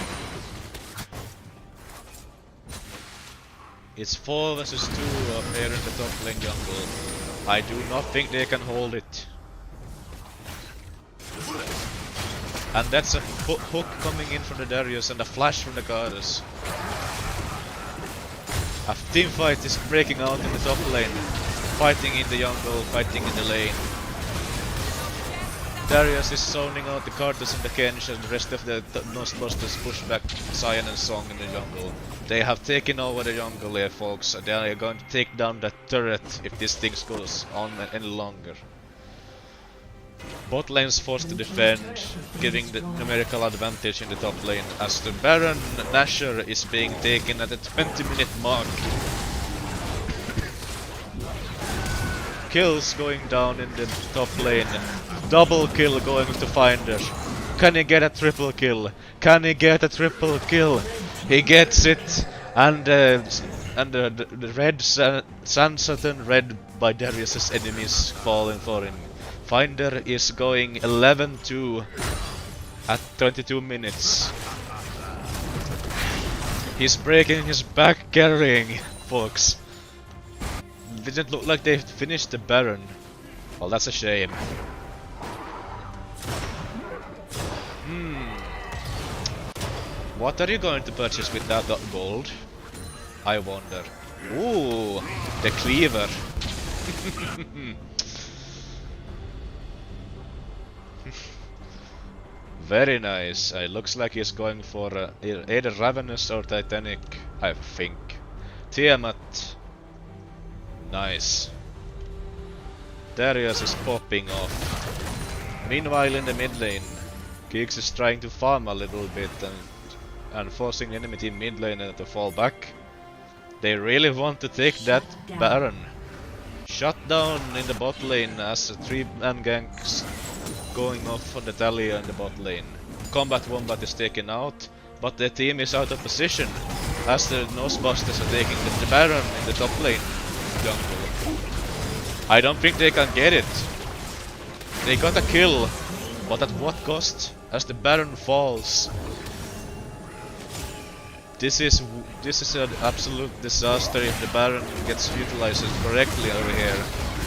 It's 4 versus 2 up here in the top lane jungle. I do not think they can hold it. And that's a hook coming in from the Darius and a flash from the Goddess. A team fight is breaking out in the top lane. Fighting in the jungle, fighting in the lane. Darius is zoning out the Cartus and the Kench, and the rest of the Nosebusters push back Cyan and Song in the jungle. They have taken over the jungle here, folks. They are going to take down that turret if this thing goes on any longer. Bot lane's forced to defend, giving the numerical advantage in the top lane, as the Baron Nashor is being taken at the 20-minute mark. Kills going down in the top lane. Double kill going to Finder. Can he get a triple kill? Can he get a triple kill? He gets it, and the red Sand Saturn red by Darius's enemies falling for him. Finder is going 11-2 at 22 minutes. He's breaking his back carrying, folks. Didn't look like they finished the Baron. Well, that's a shame. What are you going to purchase with that gold? I wonder. Ooh, the cleaver. Very nice. It looks like he's going for either Ravenous or Titanic, I think. Tiamat. Nice. Darius is popping off. Meanwhile in the mid lane, Keex is trying to farm a little bit and forcing the enemy team mid laner to fall back. They really want to take that Baron. Shut down in the bot lane as a 3-man ganks going off on the Talia in the bot lane. Combat Wombat is taken out, but the team is out of position as the Nosebusters are taking the Baron in the top lane jungle. I don't think they can get it. They got a kill, but at what cost? As the Baron falls. This is an absolute disaster if the Baron gets utilized correctly over here.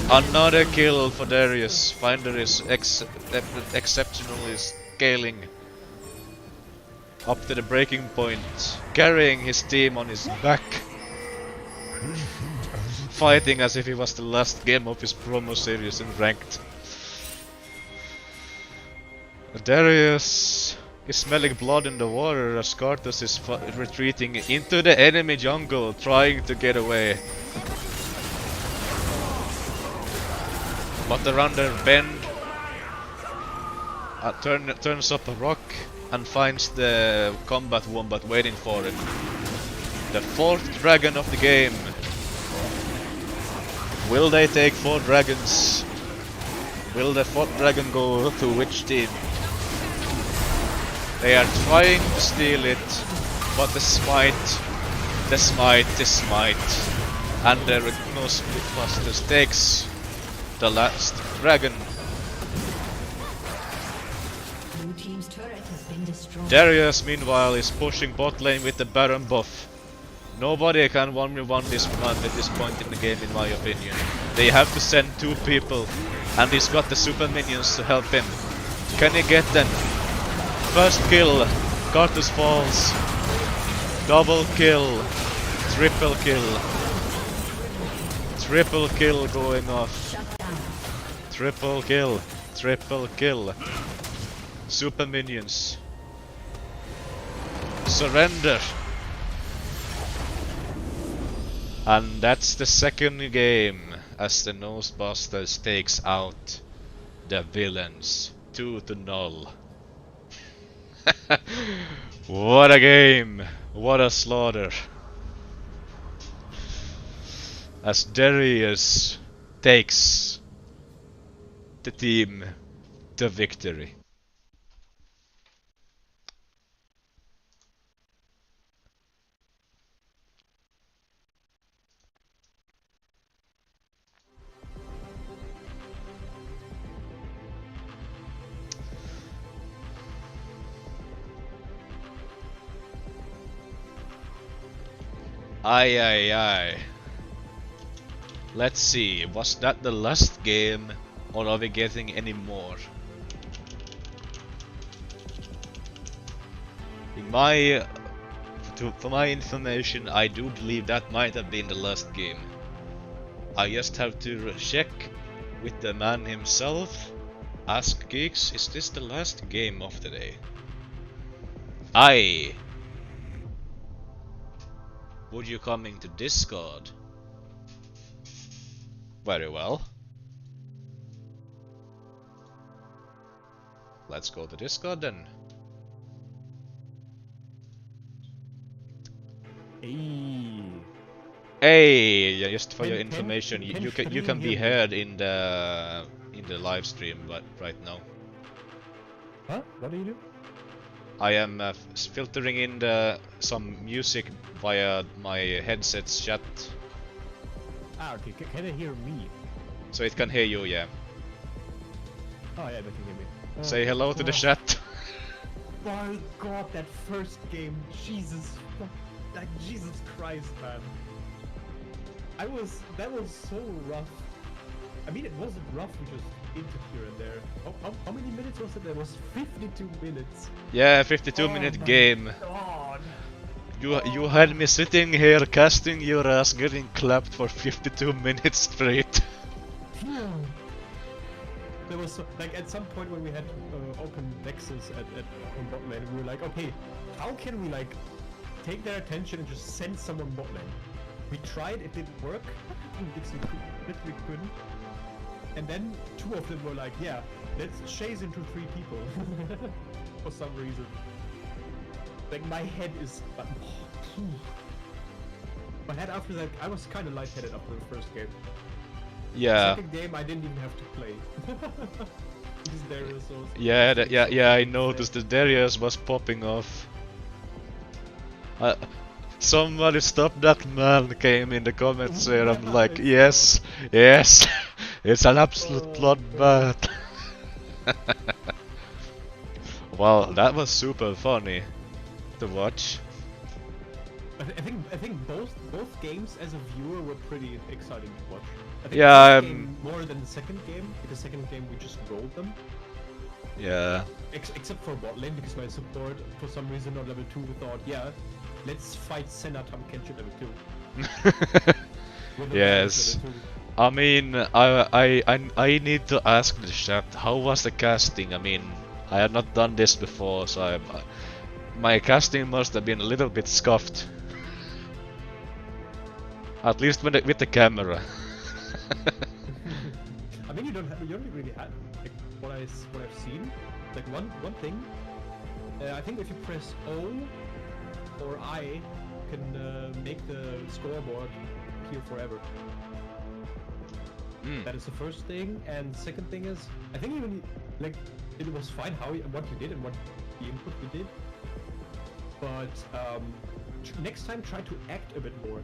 Another kill for Darius. Finder is exceptionally scaling up to the breaking point, carrying his team on his back, fighting as if it was the last game of his promo series in ranked. Darius is smelling blood in the water as Karthus is retreating into the enemy jungle, trying to get away. But the runner bend turns up a rock and finds the combat wombat waiting for him. The 4th dragon of the game. Will they take 4 dragons? Will the 4th dragon go to which team? They are trying to steal it, but the smite, and the Nosebusters takes the last dragon. Blue team's turret has been destroyed. Darius, meanwhile, is pushing bot lane with the Baron buff. Nobody can 1v1 this man at this point in the game, in my opinion. They have to send 2 people, and he's got the super minions to help him. Can he get them? First kill, Karthus falls. Double kill, triple kill. Triple kill going off. Triple kill, triple kill. Super minions. Surrender. And that's the second game as the Nosebusters takes out the villains 2-0. What a game! What a slaughter! As Darius takes the team to victory. Aye. Let's see, was that the last game or are we getting any more? For my information, I do believe that might have been the last game. I just have to check with the man himself. Ask Keex, is this the last game of the day? Aye. Would you coming to Discord? Very well. Let's go to Discord then. Hey, yeah, just for your information, you can be heard in the live stream, but right now. Huh? What do you do? I am filtering in some music via my headset's chat. Ah, okay. Can they hear me? So it can hear you, yeah. Oh yeah, they can hear me. Oh, Say hello to the chat. My god, that first game, Jesus, like Jesus Christ, man. That was so rough. I mean, it wasn't rough, we just entered here and there. How many minutes was it? There was 52 minutes. Yeah, 52-minute game. God. You had me sitting here casting your ass, getting clapped for 52 minutes straight. There was like at some point when we had open Nexus on bot lane, we were like, okay, how can we like take their attention and just send someone bot lane? We tried, it didn't work. We couldn't. And then two of them were like, yeah, let's chase into 3 people for some reason. Like my head is, my head after that, I was kind of lightheaded after the first game. Yeah. Second game, I didn't even have to play. Darius was yeah, I noticed that Darius was popping off. Somebody stop that man came in the comments here. I'm like, yes, it's an absolute bloodbath. Well, that was super funny to watch. I think both games as a viewer were pretty exciting to watch. I think Yeah, the game more than the second game, because the second game we just rolled them. Yeah. Except for bot lane, because my support for some reason on level 2 thought, yeah, let's fight Senna Tam Kenshin level 2. Yes. I mean, I need to ask the chat, how was the casting? I mean, I had not done this before, so my casting must have been a little bit scuffed. At least with the camera. I mean, you don't really have like what I've seen. Like one thing, I think if you press O or I, you can make the scoreboard appear forever. That is the first thing, and second thing is, I think even like it was fine what you did and what the input you did, but next time try to act a bit more.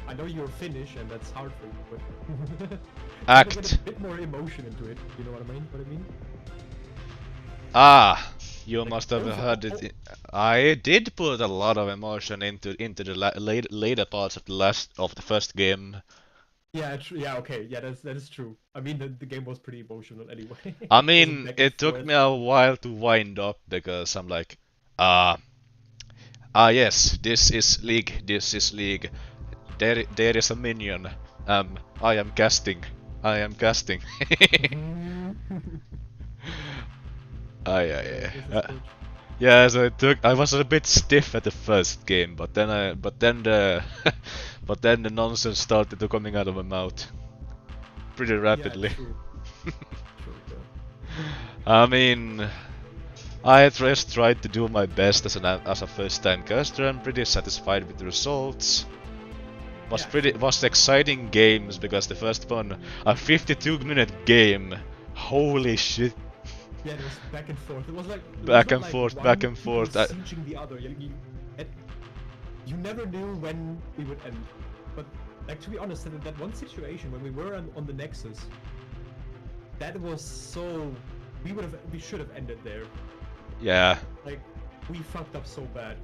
I know you're Finnish and that's hard for you, but Act. get a bit more emotion into it. You know what I mean? Ah, you Like, must have also- heard it. I did put a lot of emotion into the later parts of the first game. Yeah, yeah, okay, yeah, that is true. I mean, the game was pretty emotional anyway. I It mean, wasn't back and it took forth. me a while to wind up because I'm like, yes, this is League. There is a minion. I am casting. Yeah. Yeah, so I was a bit stiff at the first game, but then the nonsense started to coming out of my mouth pretty rapidly. Yeah, true. True. I mean, I just tried to do my best as a first-time caster. I'm pretty satisfied with the results. Was exciting games because the first one, a 52-minute game. Holy shit! Yeah, it was back and forth. It was like Back it and was forth, one back and people forth. Sieging the other. You never knew when we would end. But like to be honest, that one situation when we were on the Nexus, that was so. We should have ended there. Yeah. Like we fucked up so bad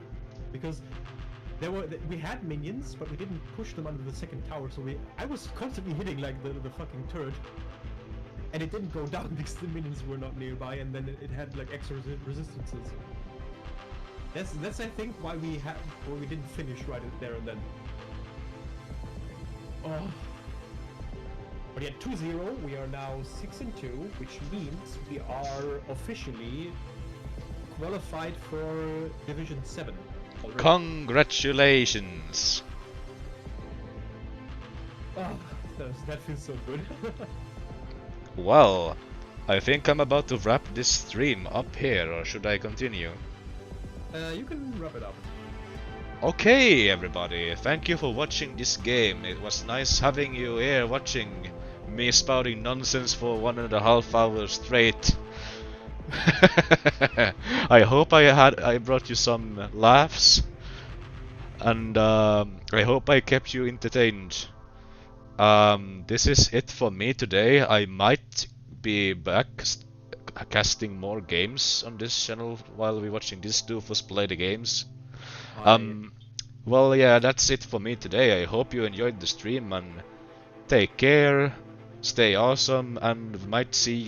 because we had minions, but we didn't push them under the second tower. So I was constantly hitting like the fucking turret. And it didn't go down because the minions were not nearby, and then it had like extra resistances. That's I think why we didn't finish right there and then. Oh. But yeah, 2-0. We are now 6-2, which means we are officially qualified for Division 7. Already. Congratulations! Oh, that feels so good. Well, I think I'm about to wrap this stream up here, or should I continue? You can wrap it up. Okay, everybody, thank you for watching this game. It was nice having you here watching me spouting nonsense for 1.5 hours straight. I hope I brought you some laughs, and I hope I kept you entertained. This is it for me today. I might be back casting more games on this channel while we're watching these doofus play the games. Well, yeah, that's it for me today. I hope you enjoyed the stream and take care, stay awesome, and might see you